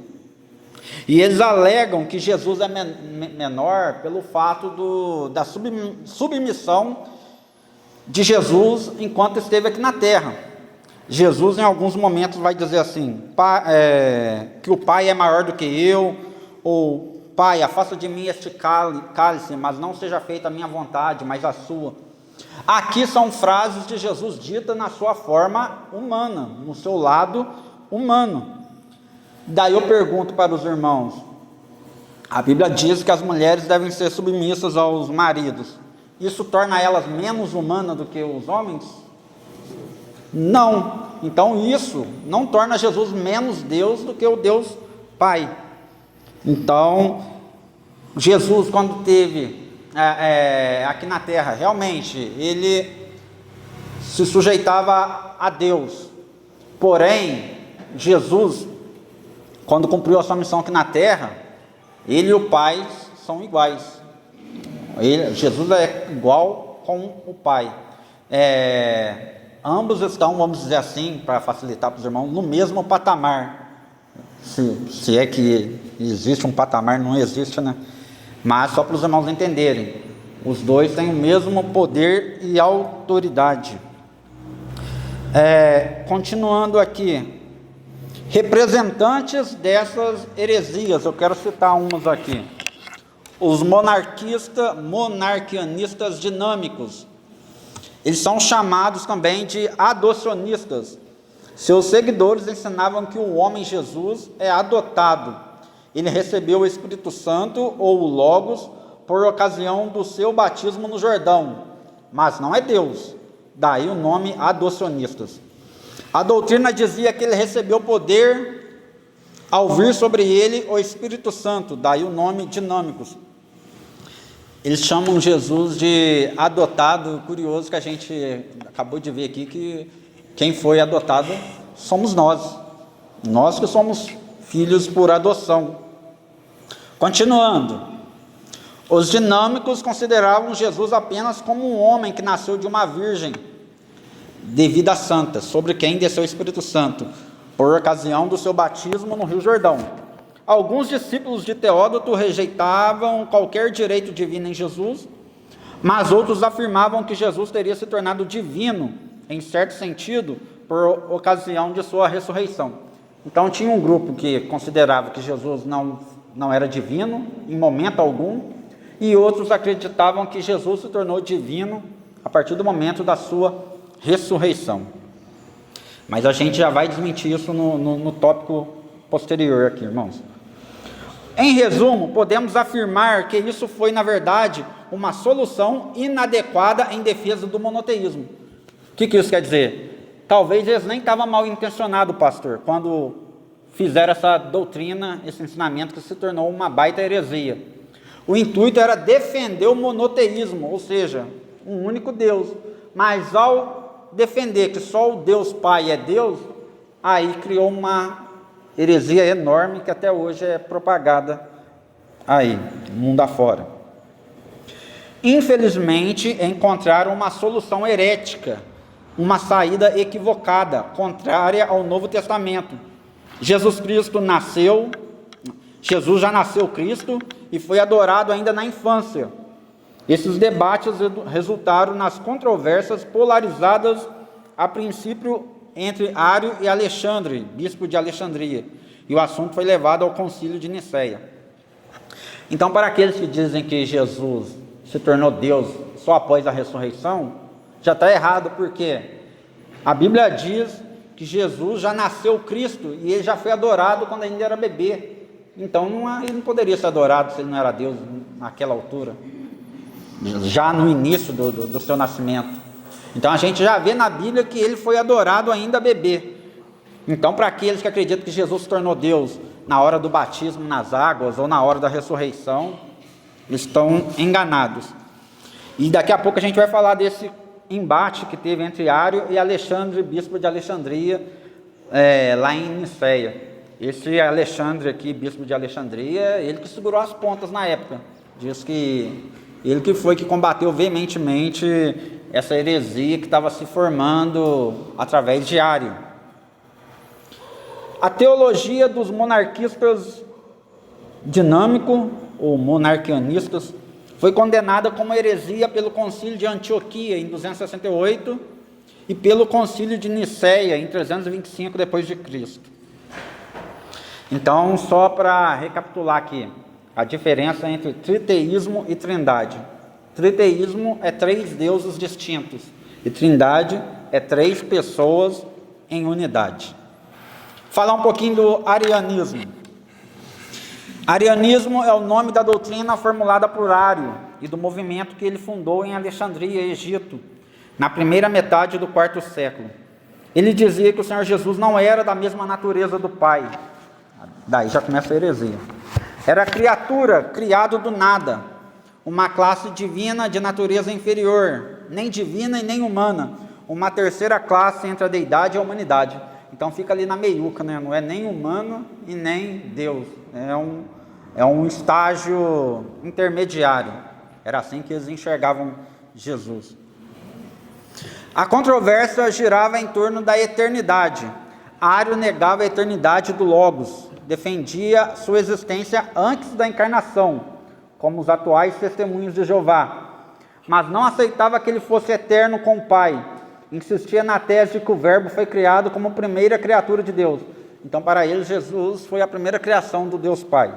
E eles alegam que Jesus é menor pelo fato da submissão de Jesus enquanto esteve aqui na terra. Jesus em alguns momentos vai dizer assim, que o Pai é maior do que eu, ou Pai, afasta de mim este cálice, mas não seja feita a minha vontade, mas a sua. Aqui são frases de Jesus ditas na sua forma humana, no seu lado humano. Daí eu pergunto para os irmãos, a Bíblia diz que as mulheres devem ser submissas aos maridos. Isso torna elas menos humanas do que os homens? Não. Então isso não torna Jesus menos Deus do que o Deus Pai. Então, Jesus, quando esteve aqui na terra, realmente, ele se sujeitava a Deus. Porém, Jesus, quando cumpriu a sua missão aqui na terra, ele e o Pai são iguais. Jesus é igual com o Pai. Ambos estão, vamos dizer assim, para facilitar para os irmãos, no mesmo patamar. Se é que existe um patamar, não existe, né? Mas só para os irmãos entenderem, os dois têm o mesmo poder e autoridade. Continuando aqui, representantes dessas heresias, eu quero citar umas aqui. Os monarquianistas dinâmicos, eles são chamados também de adocionistas. Seus seguidores ensinavam que o homem Jesus é adotado. Ele recebeu o Espírito Santo ou o Logos por ocasião do seu batismo no Jordão, mas não é Deus. Daí o nome adocionistas. A doutrina dizia que ele recebeu poder ao vir sobre ele o Espírito Santo, daí o nome dinâmicos. Eles chamam Jesus de adotado. Curioso que a gente acabou de ver aqui que quem foi adotado somos nós que somos filhos por adoção. Continuando, os dinâmicos consideravam Jesus apenas como um homem que nasceu de uma virgem de vida santa, sobre quem desceu o Espírito Santo, por ocasião do seu batismo no Rio Jordão. Alguns discípulos de Teódoto rejeitavam qualquer direito divino em Jesus, mas outros afirmavam que Jesus teria se tornado divino, em certo sentido, por ocasião de sua ressurreição. Então tinha um grupo que considerava que Jesus não era divino, em momento algum, e outros acreditavam que Jesus se tornou divino a partir do momento da sua ressurreição. Mas a gente já vai desmentir isso no tópico posterior aqui, irmãos. Em resumo, podemos afirmar que isso foi, na verdade, uma solução inadequada em defesa do monoteísmo. O que isso quer dizer? Talvez eles nem estavam mal intencionados, pastor, quando fizeram essa doutrina, esse ensinamento que se tornou uma baita heresia. O intuito era defender o monoteísmo, ou seja, um único Deus. Mas ao defender que só o Deus Pai é Deus, aí criou uma heresia enorme que até hoje é propagada aí, mundo afora. Infelizmente, encontraram uma solução herética, uma saída equivocada, contrária ao Novo Testamento. Jesus já nasceu Cristo e foi adorado ainda na infância. Esses debates resultaram nas controvérsias polarizadas, a princípio, entre Ário e Alexandre, bispo de Alexandria, e o assunto foi levado ao concílio de Niceia. Então, para aqueles que dizem que Jesus se tornou Deus só após a ressurreição, já está errado, porque a Bíblia diz que Jesus já nasceu Cristo e ele já foi adorado quando ainda era bebê. Então ele não poderia ser adorado se ele não era Deus naquela altura. já no início do seu nascimento. Então a gente já vê na Bíblia que ele foi adorado ainda bebê. Então, para aqueles que acreditam que Jesus se tornou Deus na hora do batismo nas águas ou na hora da ressurreição, estão enganados. E daqui a pouco a gente vai falar desse embate que teve entre Ário e Alexandre, bispo de Alexandria, lá em Niceia. Esse Alexandre aqui, bispo de Alexandria, ele que segurou as pontas na época. Diz que ele que foi que combateu veementemente essa heresia que estava se formando através de Ário. A teologia dos monarquistas dinâmico ou monarquianistas foi condenada como heresia pelo Concílio de Antioquia em 268 e pelo Concílio de Niceia em 325 depois de Cristo. Então, só para recapitular aqui, a diferença entre triteísmo e trindade. Triteísmo é 3 deuses distintos e trindade é 3 pessoas em unidade. Falar um pouquinho do arianismo. Arianismo é o nome da doutrina formulada por Ário e do movimento que ele fundou em Alexandria, Egito, na primeira metade do 4º século. Ele dizia que o Senhor Jesus não era da mesma natureza do Pai. Daí já começa a heresia. Era criatura, criado do nada, uma classe divina de natureza inferior, nem divina e nem humana, uma terceira classe entre a deidade e a humanidade. Então fica ali na meiuca, né? Não é nem humano e nem Deus, é um estágio intermediário. Era assim que eles enxergavam Jesus. A controvérsia girava em torno da eternidade. Ário negava a eternidade do Logos, defendia sua existência antes da encarnação, como os atuais testemunhos de Jeová, mas não aceitava que ele fosse eterno com o Pai. Insistia na tese de que o Verbo foi criado como primeira criatura de Deus. Então, para eles, Jesus foi a primeira criação do Deus Pai.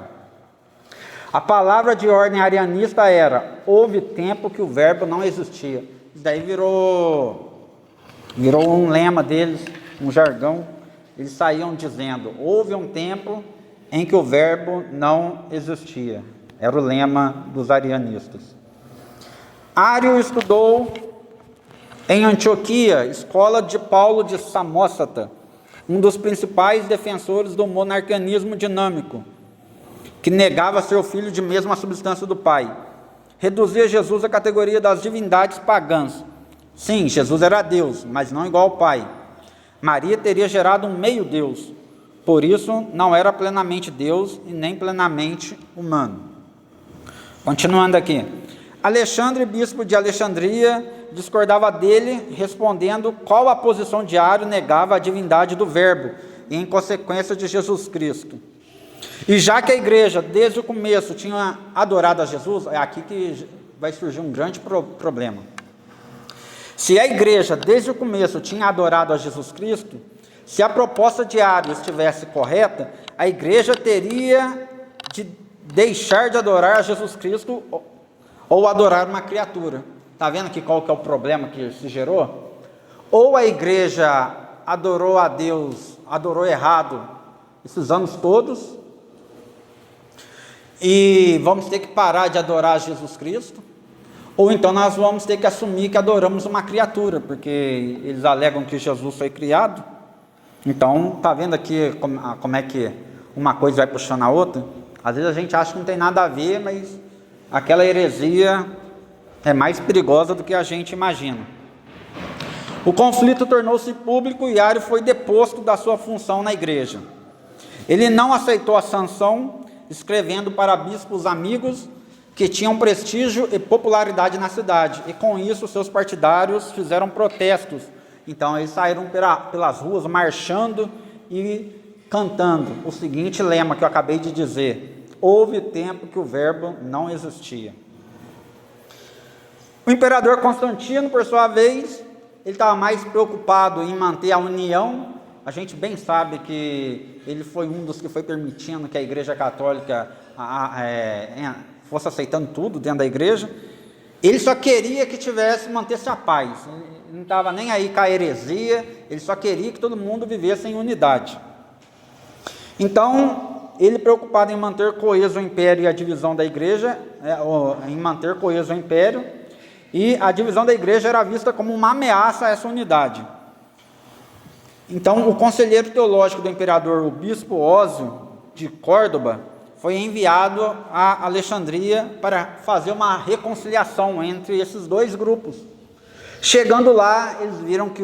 A palavra de ordem arianista era: houve tempo que o Verbo não existia. Isso daí virou um lema deles, um jargão. Eles saíam dizendo: houve um tempo em que o Verbo não existia. Era o lema dos arianistas. Ário estudou em Antioquia, escola de Paulo de Samósata, um dos principais defensores do monarquianismo dinâmico, que negava ser o filho de mesma substância do Pai. Reduzia Jesus à categoria das divindades pagãs. Sim, Jesus era Deus, mas não igual ao Pai. Maria teria gerado um meio-deus, por isso não era plenamente Deus e nem plenamente humano. Continuando aqui. Alexandre, bispo de Alexandria, discordava dele, respondendo qual a posição de Ário negava a divindade do Verbo e em consequência de Jesus Cristo. E já que a igreja desde o começo tinha adorado a Jesus, é aqui que vai surgir um grande problema. Se a igreja desde o começo tinha adorado a Jesus Cristo, se a proposta de Ário estivesse correta, a igreja teria de deixar de adorar a Jesus Cristo ou adorar uma criatura. Está vendo aqui qual que é o problema que se gerou? Ou a igreja adorou a Deus, adorou errado esses anos todos, e vamos ter que parar de adorar Jesus Cristo, ou então nós vamos ter que assumir que adoramos uma criatura, porque eles alegam que Jesus foi criado. Então, está vendo aqui como é que uma coisa vai puxando a outra? Às vezes a gente acha que não tem nada a ver, mas aquela heresia é mais perigosa do que a gente imagina. O conflito tornou-se público e Ário foi deposto da sua função na igreja. Ele não aceitou a sanção, escrevendo para bispos amigos que tinham prestígio e popularidade na cidade, e com isso seus partidários fizeram protestos. Então eles saíram pelas ruas marchando e cantando o seguinte lema que eu acabei de dizer: houve tempo que o Verbo não existia. O imperador Constantino, por sua vez, ele estava mais preocupado em manter a união. A gente bem sabe que ele foi um dos que foi permitindo que a Igreja Católica fosse aceitando tudo dentro da igreja. Ele só queria que mantesse a paz. Ele não estava nem aí com a heresia, ele só queria que todo mundo vivesse em unidade. Então, ele preocupado em manter coeso o império e a divisão da igreja, em manter coeso o império, e a divisão da igreja era vista como uma ameaça a essa unidade. Então, o conselheiro teológico do imperador, o bispo Ósio de Córdoba, foi enviado a Alexandria para fazer uma reconciliação entre esses dois grupos. Chegando lá, eles viram que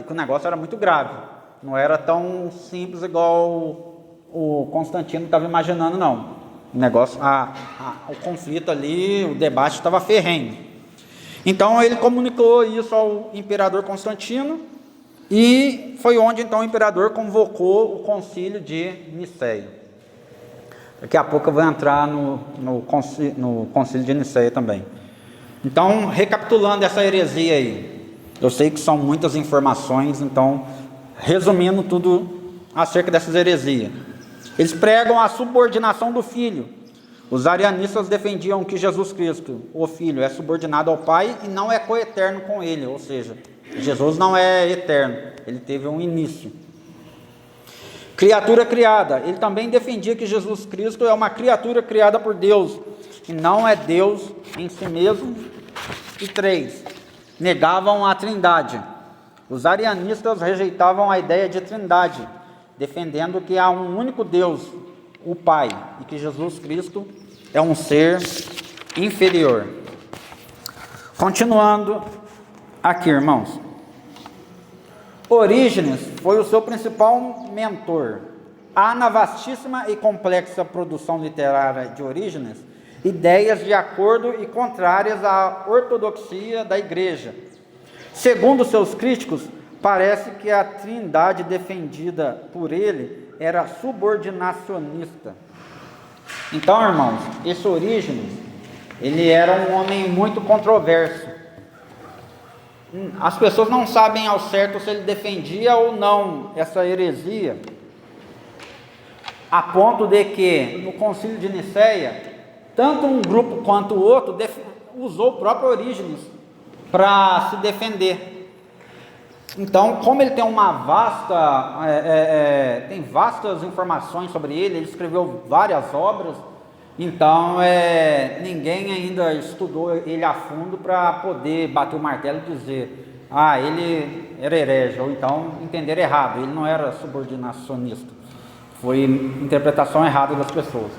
o negócio era muito grave. Não era tão simples igual o Constantino estava imaginando, não. O negócio, o conflito ali, o debate estava ferrenho. Então, ele comunicou isso ao imperador Constantino, e foi onde então o imperador convocou o concílio de Nicéia. Daqui a pouco eu vou entrar no concílio de Nicéia também. Então, recapitulando essa heresia aí, eu sei que são muitas informações, então, resumindo tudo acerca dessas heresias. Eles pregam a subordinação do Filho. Os arianistas defendiam que Jesus Cristo, o Filho, é subordinado ao Pai e não é coeterno com Ele, ou seja, Jesus não é eterno, ele teve um início. Criatura criada, ele também defendia que Jesus Cristo é uma criatura criada por Deus, e não é Deus em si mesmo. E 3, negavam a trindade. Os arianistas rejeitavam a ideia de trindade, defendendo que há um único Deus, o Pai, e que Jesus Cristo é um ser inferior. Continuando aqui, irmãos. Orígenes foi o seu principal mentor. Há na vastíssima e complexa produção literária de Orígenes ideias de acordo e contrárias à ortodoxia da Igreja. Segundo seus críticos, parece que a trindade defendida por ele era subordinacionista. Então, irmãos, esse Orígenes, ele era um homem muito controverso. As pessoas não sabem ao certo se ele defendia ou não essa heresia, a ponto de que no concílio de Nicéia, tanto um grupo quanto o outro usou o próprio Orígenes para se defender. Então, como ele tem tem vastas informações sobre ele, ele escreveu várias obras, então ninguém ainda estudou ele a fundo para poder bater o martelo e dizer, ele era herege, ou então entender errado, ele não era subordinacionista, foi interpretação errada das pessoas.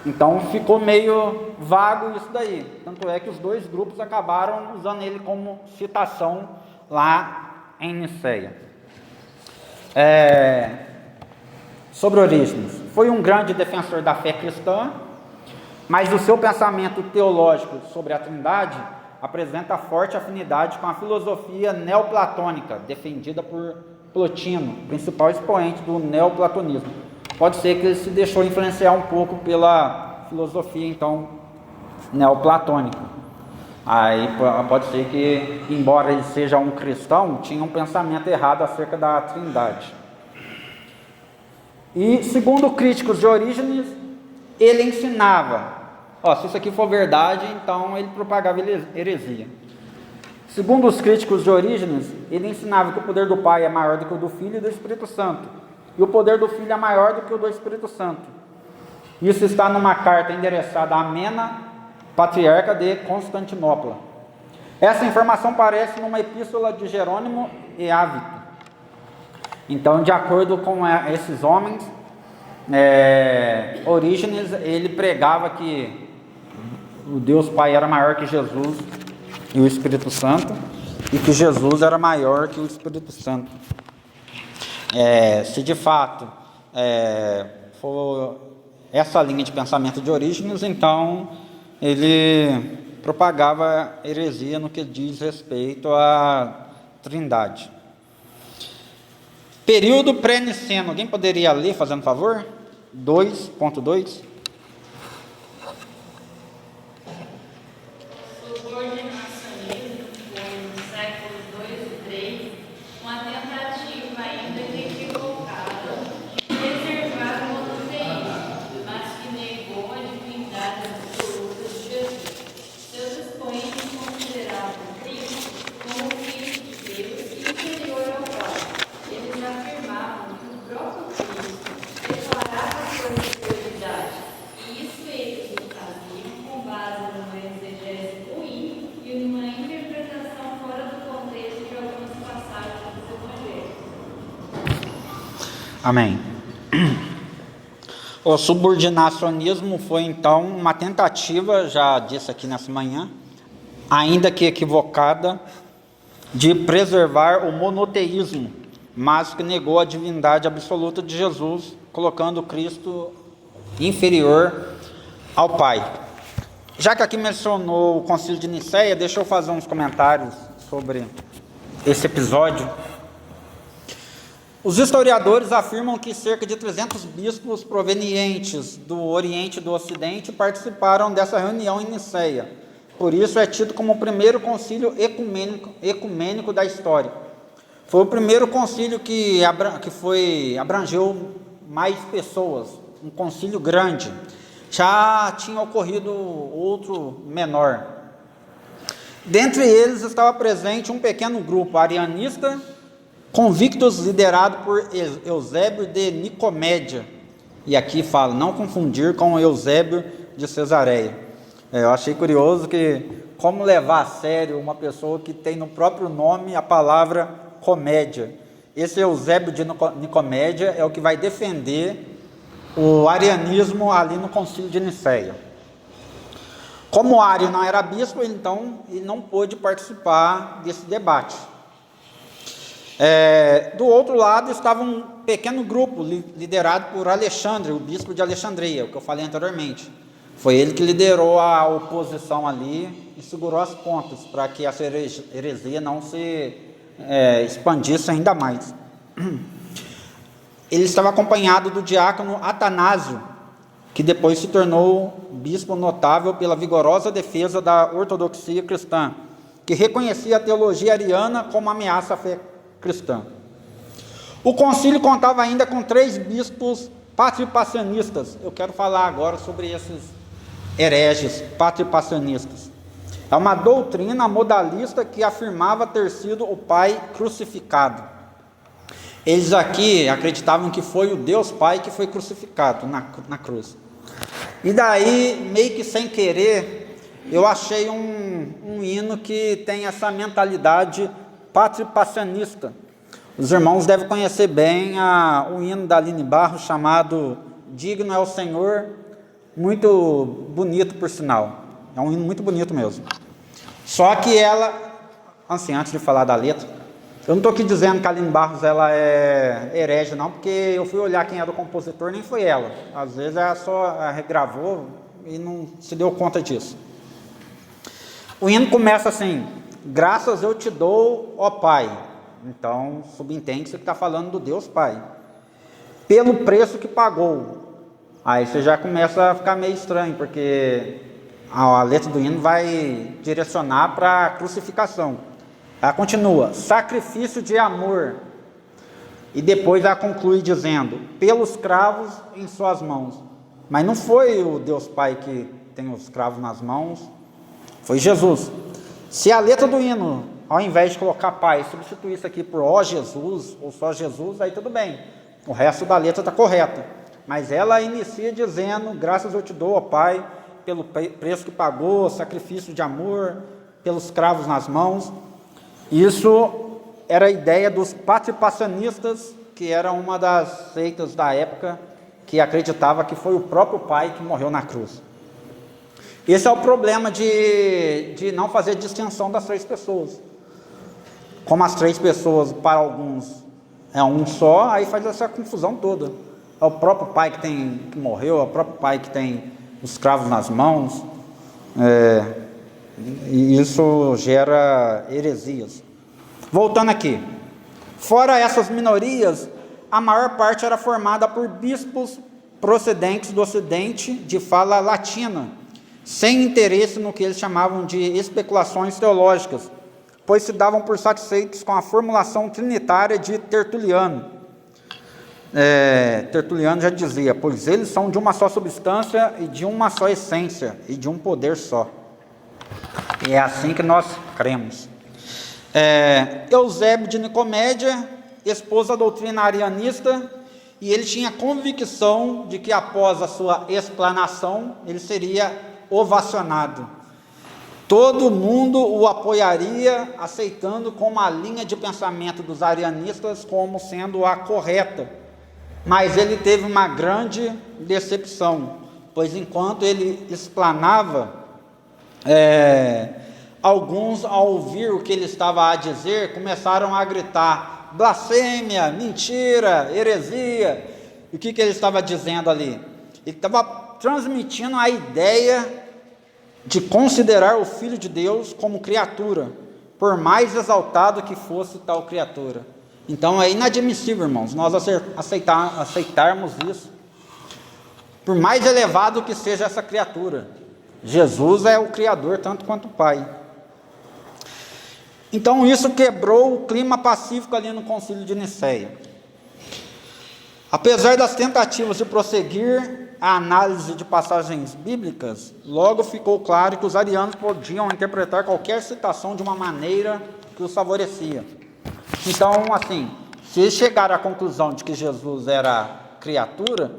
Então ficou meio vago isso daí, tanto é que os dois grupos acabaram usando ele como citação lá em Nicéia. Sobre Orígenes, foi um grande defensor da fé cristã, mas o seu pensamento teológico sobre a Trindade apresenta forte afinidade com a filosofia neoplatônica, defendida por Plotino, principal expoente do neoplatonismo. Pode ser que ele se deixou influenciar um pouco pela filosofia, então, neoplatônica. Aí pode ser que, embora ele seja um cristão, tinha um pensamento errado acerca da Trindade. E, segundo críticos de Orígenes, ele ensinava, se isso aqui for verdade, então ele propagava heresia. Segundo os críticos de Orígenes, ele ensinava que o poder do Pai é maior do que o do Filho e do Espírito Santo, e o poder do Filho é maior do que o do Espírito Santo. Isso está numa carta endereçada a Mena, patriarca de Constantinopla. Essa informação aparece numa epístola de Jerônimo e Ávito. Então, de acordo com esses homens, Orígenes, ele pregava que o Deus Pai era maior que Jesus e o Espírito Santo, e que Jesus era maior que o Espírito Santo. Se de fato for essa linha de pensamento de Orígenes, então ele propagava heresia no que diz respeito à Trindade. Período pré-niceno, alguém poderia ler, fazendo favor? 2.2. Afirmavam que o próprio Cristo declarava suas Amém. O subordinacionismo foi então uma tentativa, já disse aqui nessa manhã, ainda que equivocada, de preservar o monoteísmo, mas que negou a divindade absoluta de Jesus, colocando Cristo inferior ao Pai. Já que aqui mencionou o Concílio de Nicéia, deixa eu fazer uns comentários sobre esse episódio. Os historiadores afirmam que cerca de 300 bispos provenientes do Oriente e do Ocidente participaram dessa reunião em Nicéia. Por isso é tido como o primeiro concílio ecumênico da história. Foi o primeiro concílio que abrangeu mais pessoas, um concílio grande. Já tinha ocorrido outro menor. Dentre eles estava presente um pequeno grupo arianista, convictos, liderado por Eusébio de Nicomédia. E aqui fala, não confundir com Eusébio de Cesareia. Eu achei curioso que como levar a sério uma pessoa que tem no próprio nome a palavra comédia. Esse Eusébio de Nicomédia é o que vai defender o arianismo ali no Concílio de Nicéia. Como Ario não era bispo, então ele não pôde participar desse debate. Do outro lado estava um pequeno grupo liderado por Alexandre, o bispo de Alexandria, o que eu falei anteriormente. Foi ele que liderou a oposição ali e segurou as pontas para que essa heresia não se expandisse ainda mais. Ele estava acompanhado do diácono Atanásio, que depois se tornou bispo notável pela vigorosa defesa da ortodoxia cristã, que reconhecia a teologia ariana como ameaça à fé cristã. O concílio contava ainda com 3 bispos patripacianistas. Eu quero falar agora sobre esses hereges patripacianistas. É uma doutrina modalista que afirmava ter sido o Pai crucificado. Eles aqui acreditavam que foi o Deus Pai que foi crucificado na cruz. E daí, meio que sem querer, eu achei um hino que tem essa mentalidade patripacianista. Os irmãos devem conhecer bem o hino da Aline Barros, chamado Digno é o Senhor, muito bonito por sinal. É um hino muito bonito mesmo. Só que ela, assim, antes de falar da letra, eu não estou aqui dizendo que a Aline Barros ela é herege, não, porque eu fui olhar quem era o compositor, nem foi ela. Às vezes ela só regravou e não se deu conta disso. O hino começa assim: graças eu te dou, ó Pai. Então, subentende-se que está falando do Deus Pai. Pelo preço que pagou. Aí você já começa a ficar meio estranho, porque a letra do hino vai direcionar para a crucificação. Ela continua, sacrifício de amor. E depois ela conclui dizendo, pelos cravos em suas mãos. Mas não foi o Deus Pai que tem os cravos nas mãos, foi Jesus. Se a letra do hino, ao invés de colocar Pai, substituísse aqui por ó Jesus, ou só Jesus, aí tudo bem. O resto da letra está correta. Mas ela inicia dizendo, graças eu te dou, ó Pai, pelo preço que pagou, sacrifício de amor, pelos cravos nas mãos. Isso era a ideia dos patripacianistas, que era uma das seitas da época, que acreditava que foi o próprio Pai que morreu na cruz. Esse é o problema de não fazer distinção das 3 pessoas. Como as 3 pessoas, para alguns, é um só, aí faz essa confusão toda. É o próprio Pai que morreu, é o próprio Pai que tem os cravos nas mãos. E isso gera heresias. Voltando aqui. Fora essas minorias, a maior parte era formada por bispos procedentes do Ocidente de fala latina, sem interesse no que eles chamavam de especulações teológicas, pois se davam por satisfeitos com a formulação trinitária de Tertuliano. Tertuliano já dizia, pois eles são de uma só substância e de uma só essência e de um poder só. E é assim que nós cremos. Eusébio de Nicomédia expôs a doutrina arianista e ele tinha convicção de que após a sua explanação ele seria ovacionado. Todo mundo o apoiaria, aceitando como a linha de pensamento dos arianistas como sendo a correta. Mas ele teve uma grande decepção, pois enquanto ele explanava, alguns, ao ouvir o que ele estava a dizer, começaram a gritar: blasfêmia, mentira, heresia. E o que ele estava dizendo ali? Ele estava transmitindo a ideia de considerar o Filho de Deus como criatura, por mais exaltado que fosse tal criatura. Então é inadmissível, irmãos, nós aceitarmos isso, por mais elevado que seja essa criatura. Jesus é o Criador tanto quanto o Pai. Então isso quebrou o clima pacífico ali no Concílio de Nicéia. Apesar das tentativas de prosseguir a análise de passagens bíblicas, logo ficou claro que os arianos podiam interpretar qualquer citação de uma maneira que os favorecia. Então, assim, se eles chegaram à conclusão de que Jesus era criatura,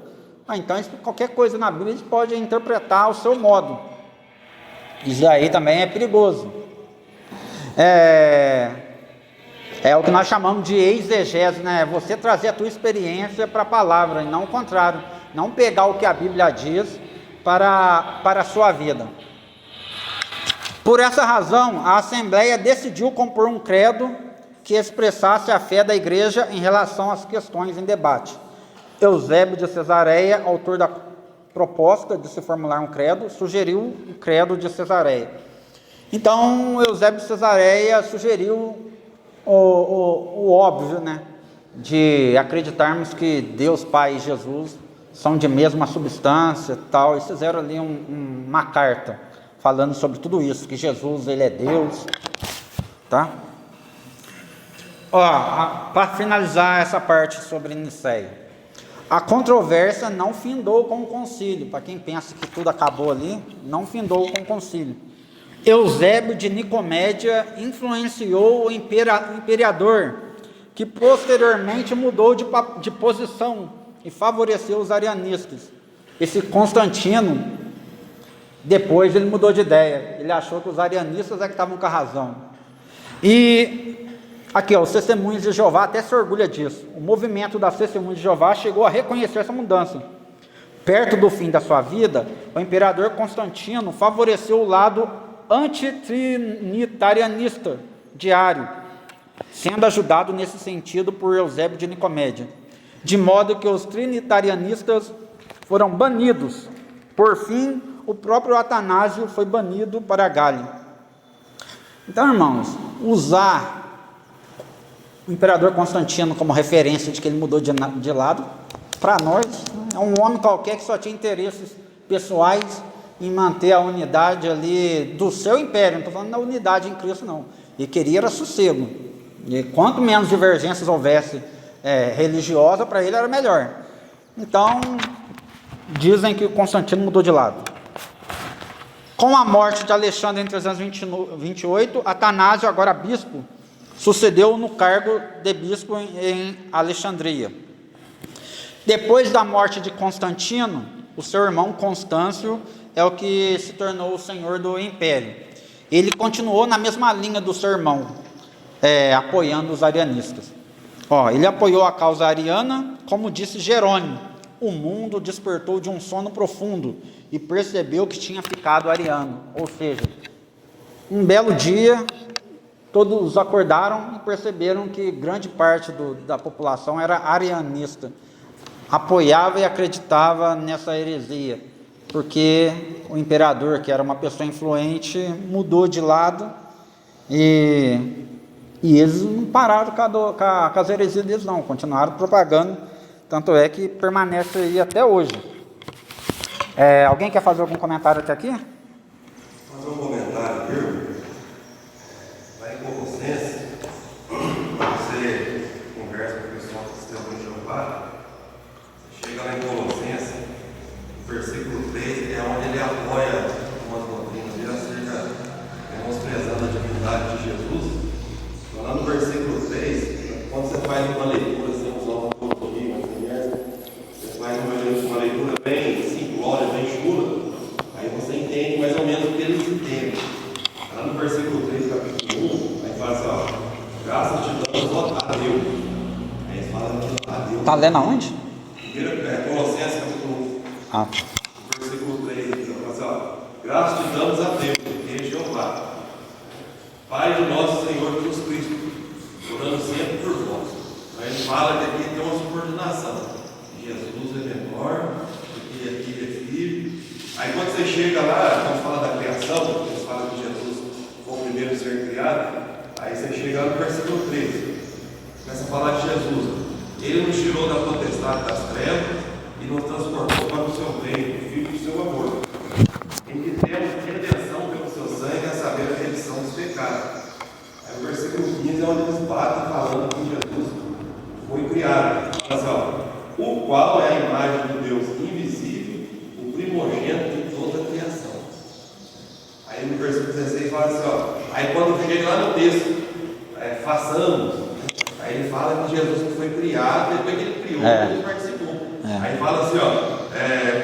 então qualquer coisa na Bíblia eles podem interpretar ao seu modo. Isso aí também é perigoso. É o que nós chamamos de exegese, né? Você trazer a tua experiência para a palavra, e não o contrário. Não pegar o que a Bíblia diz para a sua vida. Por essa razão, a Assembleia decidiu compor um credo que expressasse a fé da igreja em relação às questões em debate. Eusébio de Cesareia, autor da proposta de se formular um credo, sugeriu o credo de Cesareia. Então, Eusébio de Cesareia sugeriu o óbvio, né, de acreditarmos que Deus Pai e Jesus são de mesma substância, tal, e fizeram ali uma carta falando sobre tudo isso, que Jesus, ele é Deus, tá? Para finalizar essa parte sobre Nicéia, a controvérsia não findou com o concílio. Para quem pensa que tudo acabou ali, não findou com o concílio. Eusébio de Nicomédia influenciou o imperador, que posteriormente mudou de posição e favoreceu os arianistas. Esse Constantino, depois ele mudou de ideia, ele achou que os arianistas é que estavam com a razão. E aqui, os Testemunhos de Jeová até se orgulha disso. O movimento das Testemunhas de Jeová chegou a reconhecer essa mudança. Perto do fim da sua vida, o imperador Constantino favoreceu o lado antitrinitarianista de Ário, sendo ajudado nesse sentido por Eusébio de Nicomédia, de modo que os trinitarianistas foram banidos. Por fim, o próprio Atanásio foi banido para a Gália. Então, irmãos, usar o imperador Constantino como referência de que ele mudou de lado, para nós, é um homem qualquer que só tinha interesses pessoais em manter a unidade ali do seu império. Não estou falando da unidade em Cristo, não. Ele queria era sossego. E quanto menos divergências houvesse religiosa, para ele era melhor. Então, dizem que Constantino mudou de lado. Com a morte de Alexandre em 328, Atanásio, agora bispo, sucedeu no cargo de bispo em Alexandria. Depois da morte de Constantino, o seu irmão Constâncio é o que se tornou o senhor do império. Ele continuou na mesma linha do seu irmão, apoiando os arianistas. Ele apoiou a causa ariana, como disse Jerônimo: o mundo despertou de um sono profundo e percebeu que tinha ficado ariano. Ou seja, um belo dia, todos acordaram e perceberam que grande parte da população era arianista, apoiava e acreditava nessa heresia, porque o imperador, que era uma pessoa influente, mudou de lado e eles não pararam com as heresias deles, não, continuaram propagando, tanto é que permanece aí até hoje. Alguém quer fazer algum comentário até aqui? Fazer um comentário, viu? Lá em Colossenses, você conversa com o pessoal do Testemunho de Jeová, chega lá em Colossenses, versículo 3, é onde ele apoia umas doutrinas dele acerca, demonstrando a divindade de Jesus. Lá no versículo 3, quando você faz uma leitura, você usa uma doutrina, você faz uma leitura bem simplória, bem chula, aí você entende mais ou menos o que eles entendem. Lá no versículo 3, capítulo 1, aí fala assim, graças te damos, ó Deus. Aí eles falam a Deus. Está lendo aonde? Colossenses capítulo 1, versículo 3, aqui, ó, assim, ó, graças te damos a Deus, que é Jeová, Pai de nosso Senhor Jesus Cristo, orando sempre por vós. Aí ele fala que aqui tem uma subordinação. Jesus é menor, porque aqui é filho. Aí quando você chega lá, quando fala da criação, eles falam que Jesus foi o primeiro a ser criado. Aí você chega no versículo 13, começa a falar de Jesus. Ele nos tirou da potestade das trevas e nos transportou para o seu reino, filho do seu amor, em que temos redenção pelo seu sangue, a saber, a remissão dos pecados. Aí o versículo 15 é onde eles batem falando que Jesus foi criado. Fala assim, ó, o qual é a imagem do Deus invisível, o primogênito de toda a criação. Aí no versículo 16 fala assim, ó, aí quando chega lá no texto, façamos, aí ele fala que Jesus foi criado, depois que ele criou, ele participou. Aí fala assim, ó,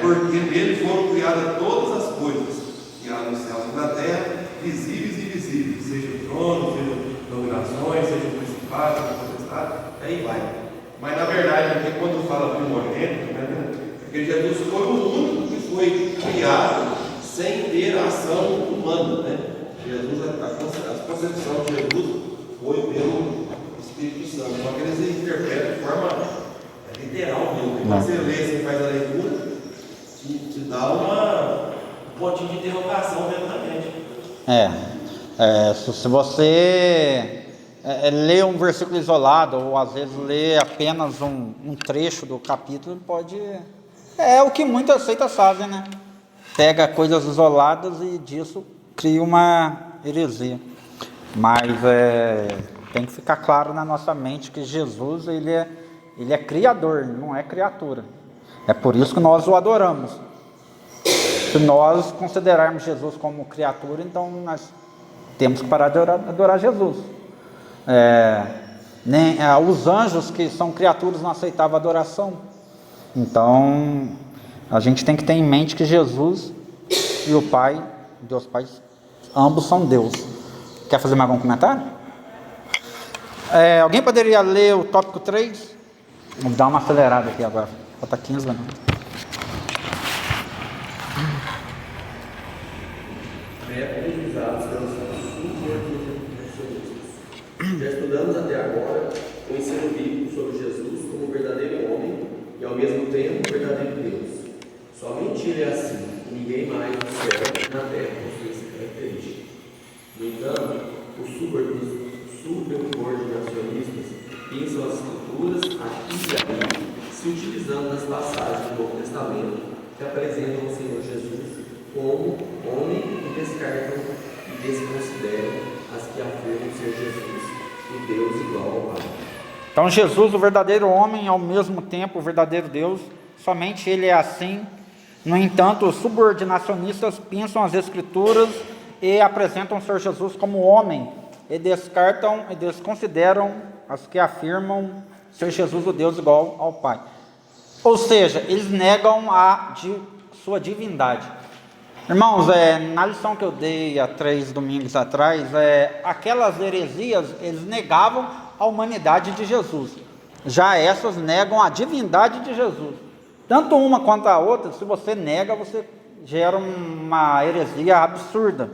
porque nele foram criadas todas as coisas, que há nos céus e na terra, visíveis e invisíveis, seja o trono, seja dominações, seja o principado, seja o potestade, aí vai. Mas na verdade, aqui quando fala primogênito, né, porque Jesus foi o único que foi criado sem ter ação humana, né? Jesus, a concepção de Jesus foi pelo Espírito Santo, só que eles interpretam de forma literal mesmo. Quando você lê, você faz a leitura, te dá um pontinho de interrogação dentro da mente. Se você lê um versículo isolado, ou às vezes lê apenas um trecho do capítulo, pode. É o que muitas seitas fazem, né? Pega coisas isoladas e disso cria uma heresia. Mas tem que ficar claro na nossa mente que Jesus ele é criador, ele não é criatura. É por isso que nós o adoramos. Se nós considerarmos Jesus como criatura, então nós temos que parar de adorar Jesus. Os anjos que são criaturas não aceitavam adoração. Então a gente tem que ter em mente que Jesus e o Pai, Deus Pai, ambos são Deus. Quer fazer mais algum comentário? Alguém poderia ler o tópico 3? Vamos dar uma acelerada aqui agora. Falta 15 minutos. Métodos usados pelos subordinacionistas. Já estudamos até agora o ensino bíblico sobre Jesus como verdadeiro homem e ao mesmo tempo verdadeiro Deus. Somente ele é assim, e ninguém mais no céu e na terra possui essa característica. No entanto, os subordinacionistas pensam as escrituras aqui e ali, se utilizando das passagens do Novo Testamento que apresentam o Senhor Jesus como homem e descartam e desconsideram as que afirmam ser Jesus, o Deus igual ao Pai. Então Jesus, o verdadeiro homem, ao mesmo tempo o verdadeiro Deus, somente ele é assim. No entanto, os subordinacionistas pensam as escrituras e apresentam o Senhor Jesus como homem, e descartam e desconsideram as que afirmam ser Jesus o Deus igual ao Pai. Ou seja, eles negam sua divindade. Irmãos, na lição que eu dei há 3 domingos atrás, aquelas heresias, eles negavam a humanidade de Jesus. Já essas negam a divindade de Jesus. Tanto uma quanto a outra, se você nega, você gera uma heresia absurda.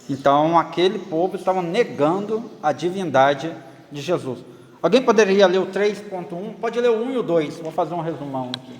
Então, aquele povo estava negando a divindade de Jesus. Alguém poderia ler o 3.1? Pode ler o 1 e o 2. Vou fazer um resumão aqui.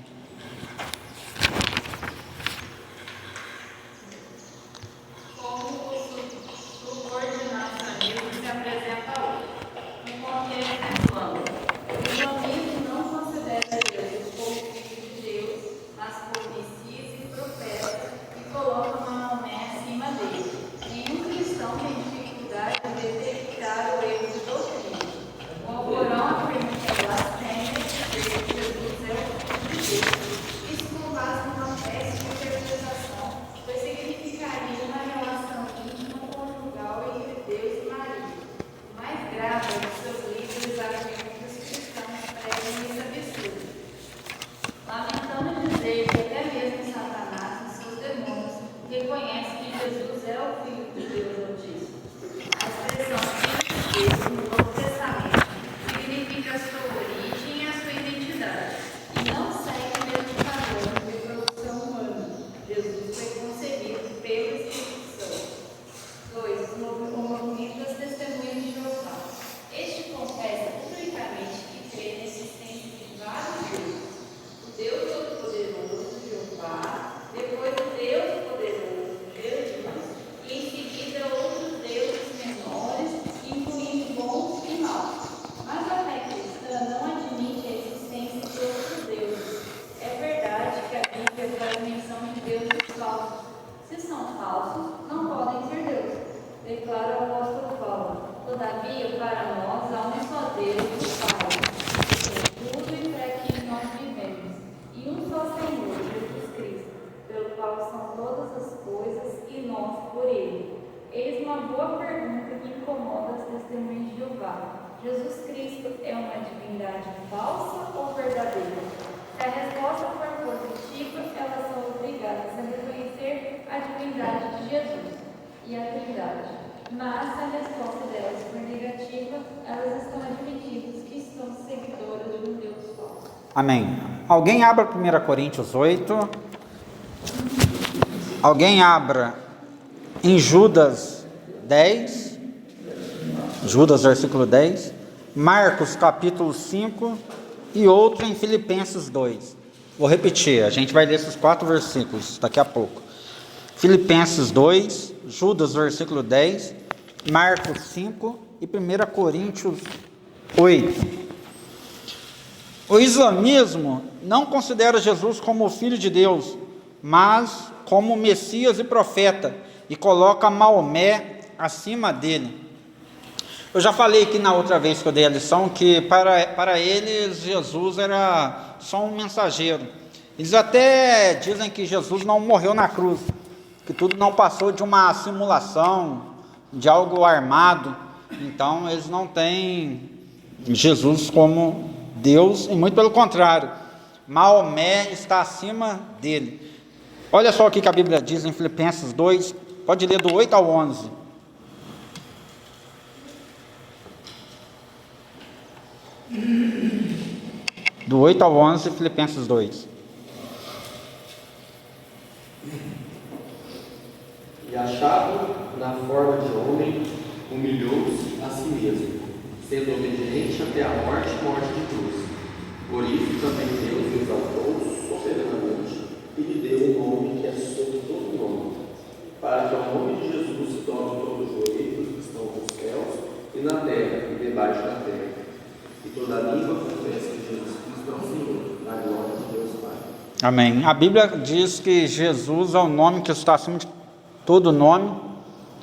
Significa a sua origem e a sua identidade, e não segue Todavia, para nós há um só Deus, o Pai, que é tudo e para quem nós vivemos, e um só Senhor, Jesus Cristo, pelo qual são todas as coisas e nós por Ele. Eis uma boa pergunta que incomoda as testemunhas de Jeová. Jesus Cristo é uma divindade falsa ou verdadeira? Se a resposta for positiva, elas são obrigadas a reconhecer a divindade de Jesus e a Trindade. Mas, se a resposta delas for negativa, elas estão admitidas que são seguidoras de um Deus falso. Amém. Alguém abra 1 Coríntios 8. Alguém abra em Judas 10. Judas, versículo 10. Marcos, capítulo 5. E outro em Filipenses 2. Vou repetir, a gente vai ler esses 4 versículos daqui a pouco. Filipenses 2, Judas, versículo 10, Marcos 5 e 1 Coríntios 8. O islamismo não considera Jesus como o Filho de Deus, mas como Messias e profeta, e coloca Maomé acima dele. Eu já falei aqui na outra vez que eu dei a lição que para eles Jesus era só um mensageiro. Eles até dizem que Jesus não morreu na cruz, que tudo não passou de uma simulação, de algo armado. Então eles não têm Jesus como Deus, e muito pelo contrário, Maomé está acima dele. Olha só o que a Bíblia diz em Filipenses 2, pode ler do 8 ao 11. Do 8 ao 11, Filipenses 2. E achado na forma de homem, humilhou-se a si mesmo, sendo obediente até a morte de cruz. Por isso também Deus o exaltou soberanamente e lhe deu um nome que é sobre todo nome, para que ao nome de Jesus se dobre todo o joelho que estão nos céus e na terra e debaixo da terra, e toda língua confesse que Jesus Cristo é o Senhor, na glória de Deus Pai. Amém. A Bíblia diz que Jesus é o nome que está acima de todo nome,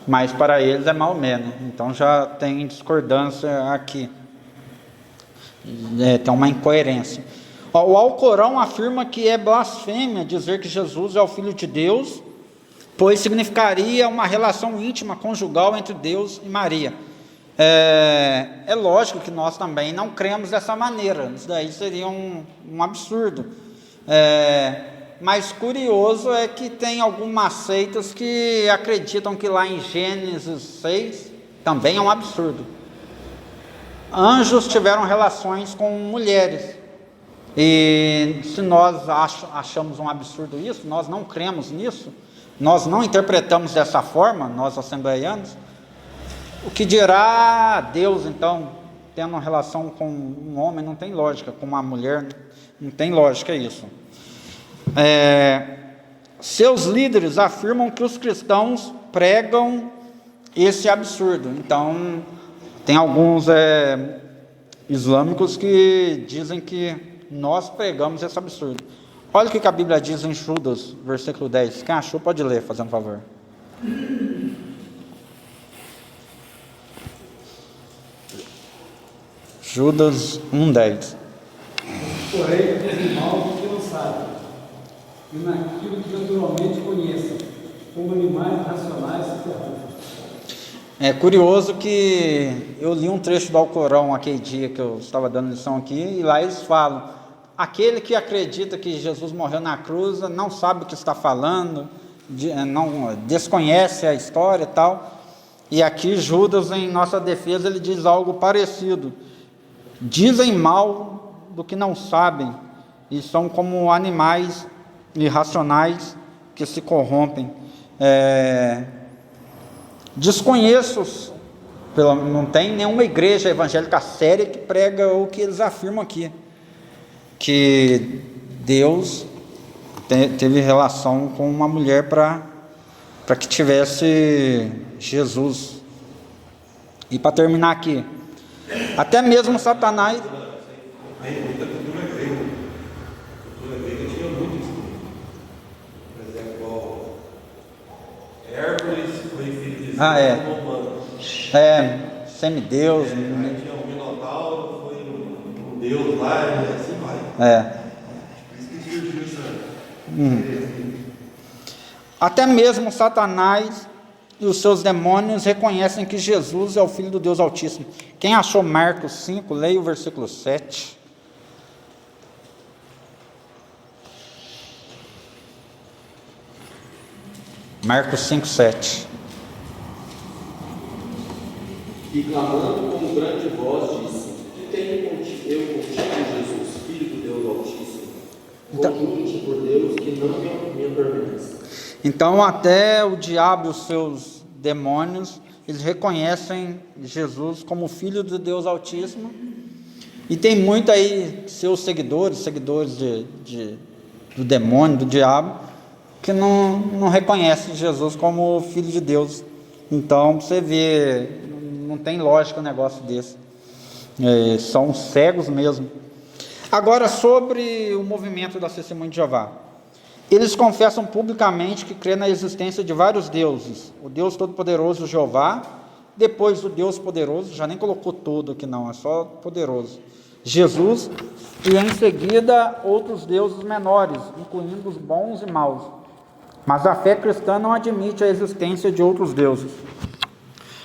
mas para eles é Maomé, né? Então já tem discordância aqui, tem uma incoerência. O Alcorão afirma que é blasfêmia dizer que Jesus é o Filho de Deus, pois significaria uma relação íntima, conjugal entre Deus e Maria. É lógico que nós também não cremos dessa maneira, isso daí seria um absurdo. Mas curioso é que tem algumas seitas que acreditam que lá em Gênesis 6 também é um absurdo. Anjos tiveram relações com mulheres, e se nós achamos um absurdo isso, nós não cremos nisso, nós não interpretamos dessa forma, nós assembleianos, o que dirá Deus então, tendo uma relação com um homem? Não tem lógica, com uma mulher não tem lógica isso. Seus líderes afirmam que os cristãos pregam esse absurdo. Então tem alguns islâmicos que dizem que nós pregamos esse absurdo. Olha o que a Bíblia diz em Judas, versículo 10. Quem achou pode ler, fazendo favor. Judas 1:10. Porém, dizem mal do que não sabem, e naquilo que naturalmente conhecem, como animais racionais se corrompem. É curioso que eu li um trecho do Alcorão aquele dia que eu estava dando lição aqui, e lá eles falam: aquele que acredita que Jesus morreu na cruz não sabe o que está falando, não desconhece a história e tal. E aqui Judas, em nossa defesa, ele diz algo parecido: dizem mal do que não sabem, e são como animais irracionais que se corrompem. Desconheço, não tem nenhuma igreja evangélica séria que prega o que eles afirmam aqui, que Deus teve relação com uma mulher para que tivesse Jesus. E para terminar aqui, até mesmo Satanás... Tem muita cultura grega. A cultura grega tinha muito isso. Por exemplo, Hércules foi filho de Zeus romano. semideus. Aí tinha um Minotauro, foi um deus lá, e assim vai. É. Por isso que surgiu essa. Até mesmo Satanás e os seus demônios reconhecem que Jesus é o Filho do Deus Altíssimo. Quem achou Marcos 5, leia o versículo 7. Marcos 5, 7. E clamando com grande voz disse: Que tenho eu contigo, Jesus, Filho do Deus Altíssimo? Conjuro-te por Deus que não me atormentes. Então até o diabo e os seus demônios, eles reconhecem Jesus como Filho do Deus Altíssimo. E tem muito aí seus seguidores do demônio, do diabo, que não reconhecem Jesus como Filho de Deus. Então você vê, não tem lógica um negócio desse. São cegos mesmo. Agora, sobre o movimento da Testemunha de Jeová. Eles confessam publicamente que crê na existência de vários deuses. O Deus Todo-Poderoso, Jeová, depois o Deus Poderoso, já nem colocou todo aqui não, é só poderoso, Jesus, e em seguida outros deuses menores, incluindo os bons e maus. Mas a fé cristã não admite a existência de outros deuses.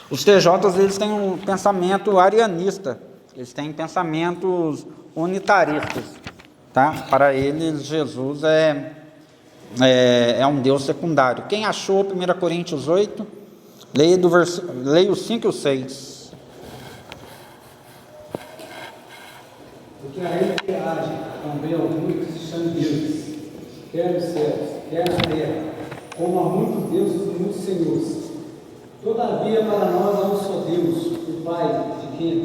Os TJs, eles têm um pensamento arianista, eles têm pensamentos unitaristas, tá? Para eles, Jesus é um Deus secundário. Quem achou 1 Coríntios 8, leia o 5 e o 6. Porque aí que age também alguns que se chamam deuses, quer nos céus, quer na terra, como há muitos deuses e muitos senhores. Todavia, para nós há um só Deus, o Pai, de quem é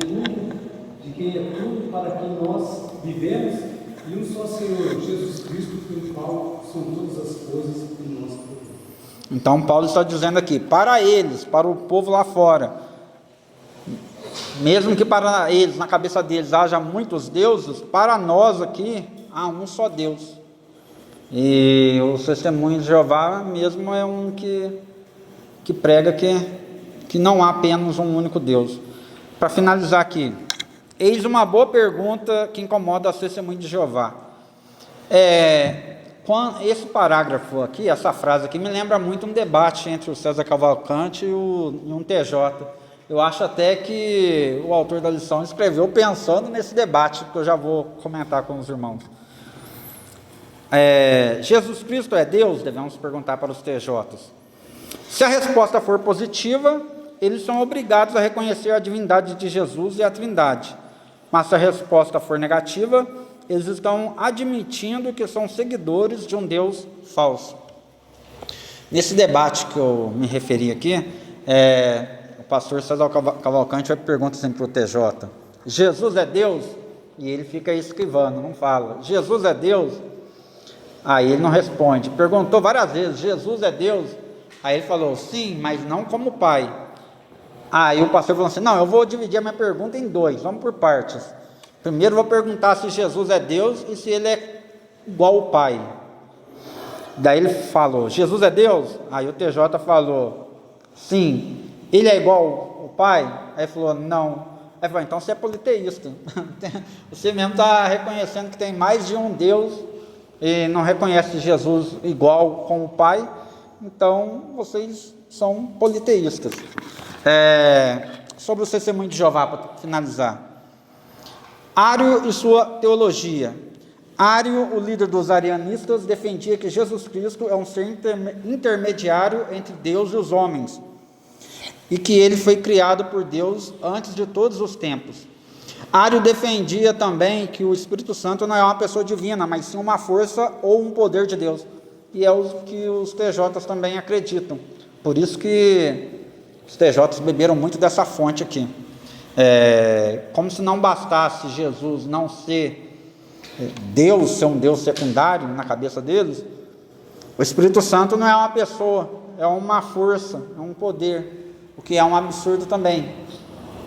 tudo, para quem nós vivemos, e um só Senhor, Jesus Cristo, pelo qual são todas as coisas e nós por ele. Então Paulo está dizendo aqui, para eles, para o povo lá fora, mesmo que para eles, na cabeça deles, haja muitos deuses, para nós aqui, há um só Deus. E o Testemunho de Jeová mesmo é um que prega que não há apenas um único Deus. Para finalizar aqui, eis uma boa pergunta que incomoda a Testemunho de Jeová. Esse parágrafo aqui, essa frase aqui, me lembra muito um debate entre o César Cavalcante e um TJ. Eu acho até que o autor da lição escreveu pensando nesse debate, que eu já vou comentar com os irmãos. Jesus Cristo é Deus? Devemos perguntar para os TJs. Se a resposta for positiva, eles são obrigados a reconhecer a divindade de Jesus e a Trindade. Mas se a resposta for negativa, eles estão admitindo que são seguidores de um Deus falso. Nesse debate que eu me referi aqui, o pastor César Cavalcante vai perguntar assim para o TJ: Jesus é Deus? E ele fica esquivando, não fala. Jesus é Deus? Aí ele não responde. Perguntou várias vezes: Jesus é Deus? Aí ele falou: sim, mas não como Pai. Aí o pastor falou assim: não, eu vou dividir a minha pergunta em dois, vamos por partes. Primeiro vou perguntar se Jesus é Deus e se ele é igual ao Pai. Daí ele falou: Jesus é Deus? Aí o TJ falou: sim. Ele é igual ao Pai? Aí ele falou: não. Aí falou: então você é politeísta. Você mesmo está reconhecendo que tem mais de um Deus e não reconhece Jesus igual com o Pai, então vocês são politeístas. Sobre o Testemunho de Jeová, para finalizar. Ário e sua teologia. Ário, o líder dos arianistas, defendia que Jesus Cristo é um ser intermediário entre Deus e os homens, e que ele foi criado por Deus antes de todos os tempos. Ário defendia também que o Espírito Santo não é uma pessoa divina, mas sim uma força ou um poder de Deus. E é o que os TJs também acreditam. Por isso que os TJs beberam muito dessa fonte aqui. Como se não bastasse Jesus não ser Deus, ser um Deus secundário na cabeça deles, o Espírito Santo não é uma pessoa, é uma força, é um poder, o que é um absurdo também.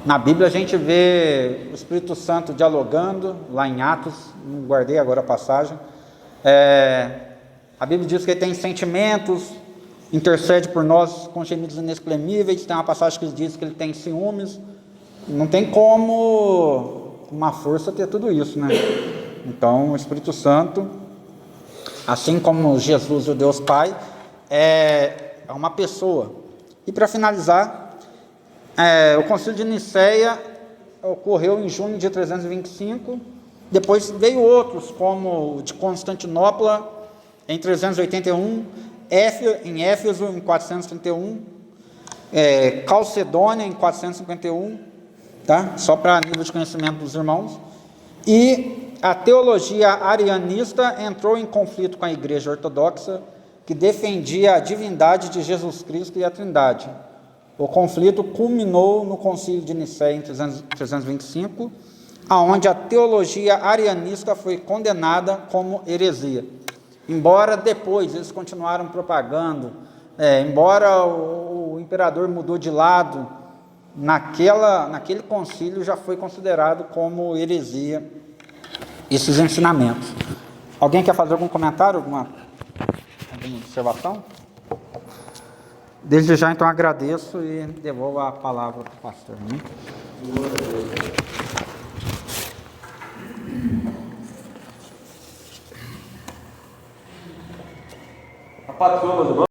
Na Bíblia a gente vê o Espírito Santo dialogando, lá em Atos, não guardei agora a passagem, a Bíblia diz que ele tem sentimentos, intercede por nós com gemidos inexprimíveis. Tem uma passagem que diz que ele tem ciúmes, não tem como uma força ter tudo isso, né? Então, o Espírito Santo, assim como Jesus, o Deus Pai, é uma pessoa. E para finalizar, o Concílio de Nicéia ocorreu em junho de 325, depois veio outros, como o de Constantinopla, em 381, em Éfeso, em 431, Calcedônia, em 451, tá? Só para nível de conhecimento dos irmãos. E a teologia arianista entrou em conflito com a Igreja Ortodoxa, que defendia a divindade de Jesus Cristo e a Trindade. O conflito culminou no Concílio de Nicéia em 325, aonde a teologia arianista foi condenada como heresia. Embora depois eles continuaram propagando, embora o imperador mudou de lado, naquele concílio já foi considerado como heresia esses ensinamentos. Alguém quer fazer algum comentário, alguma observação? Desde já, então, agradeço e devolvo a palavra para o pastor. A patroa,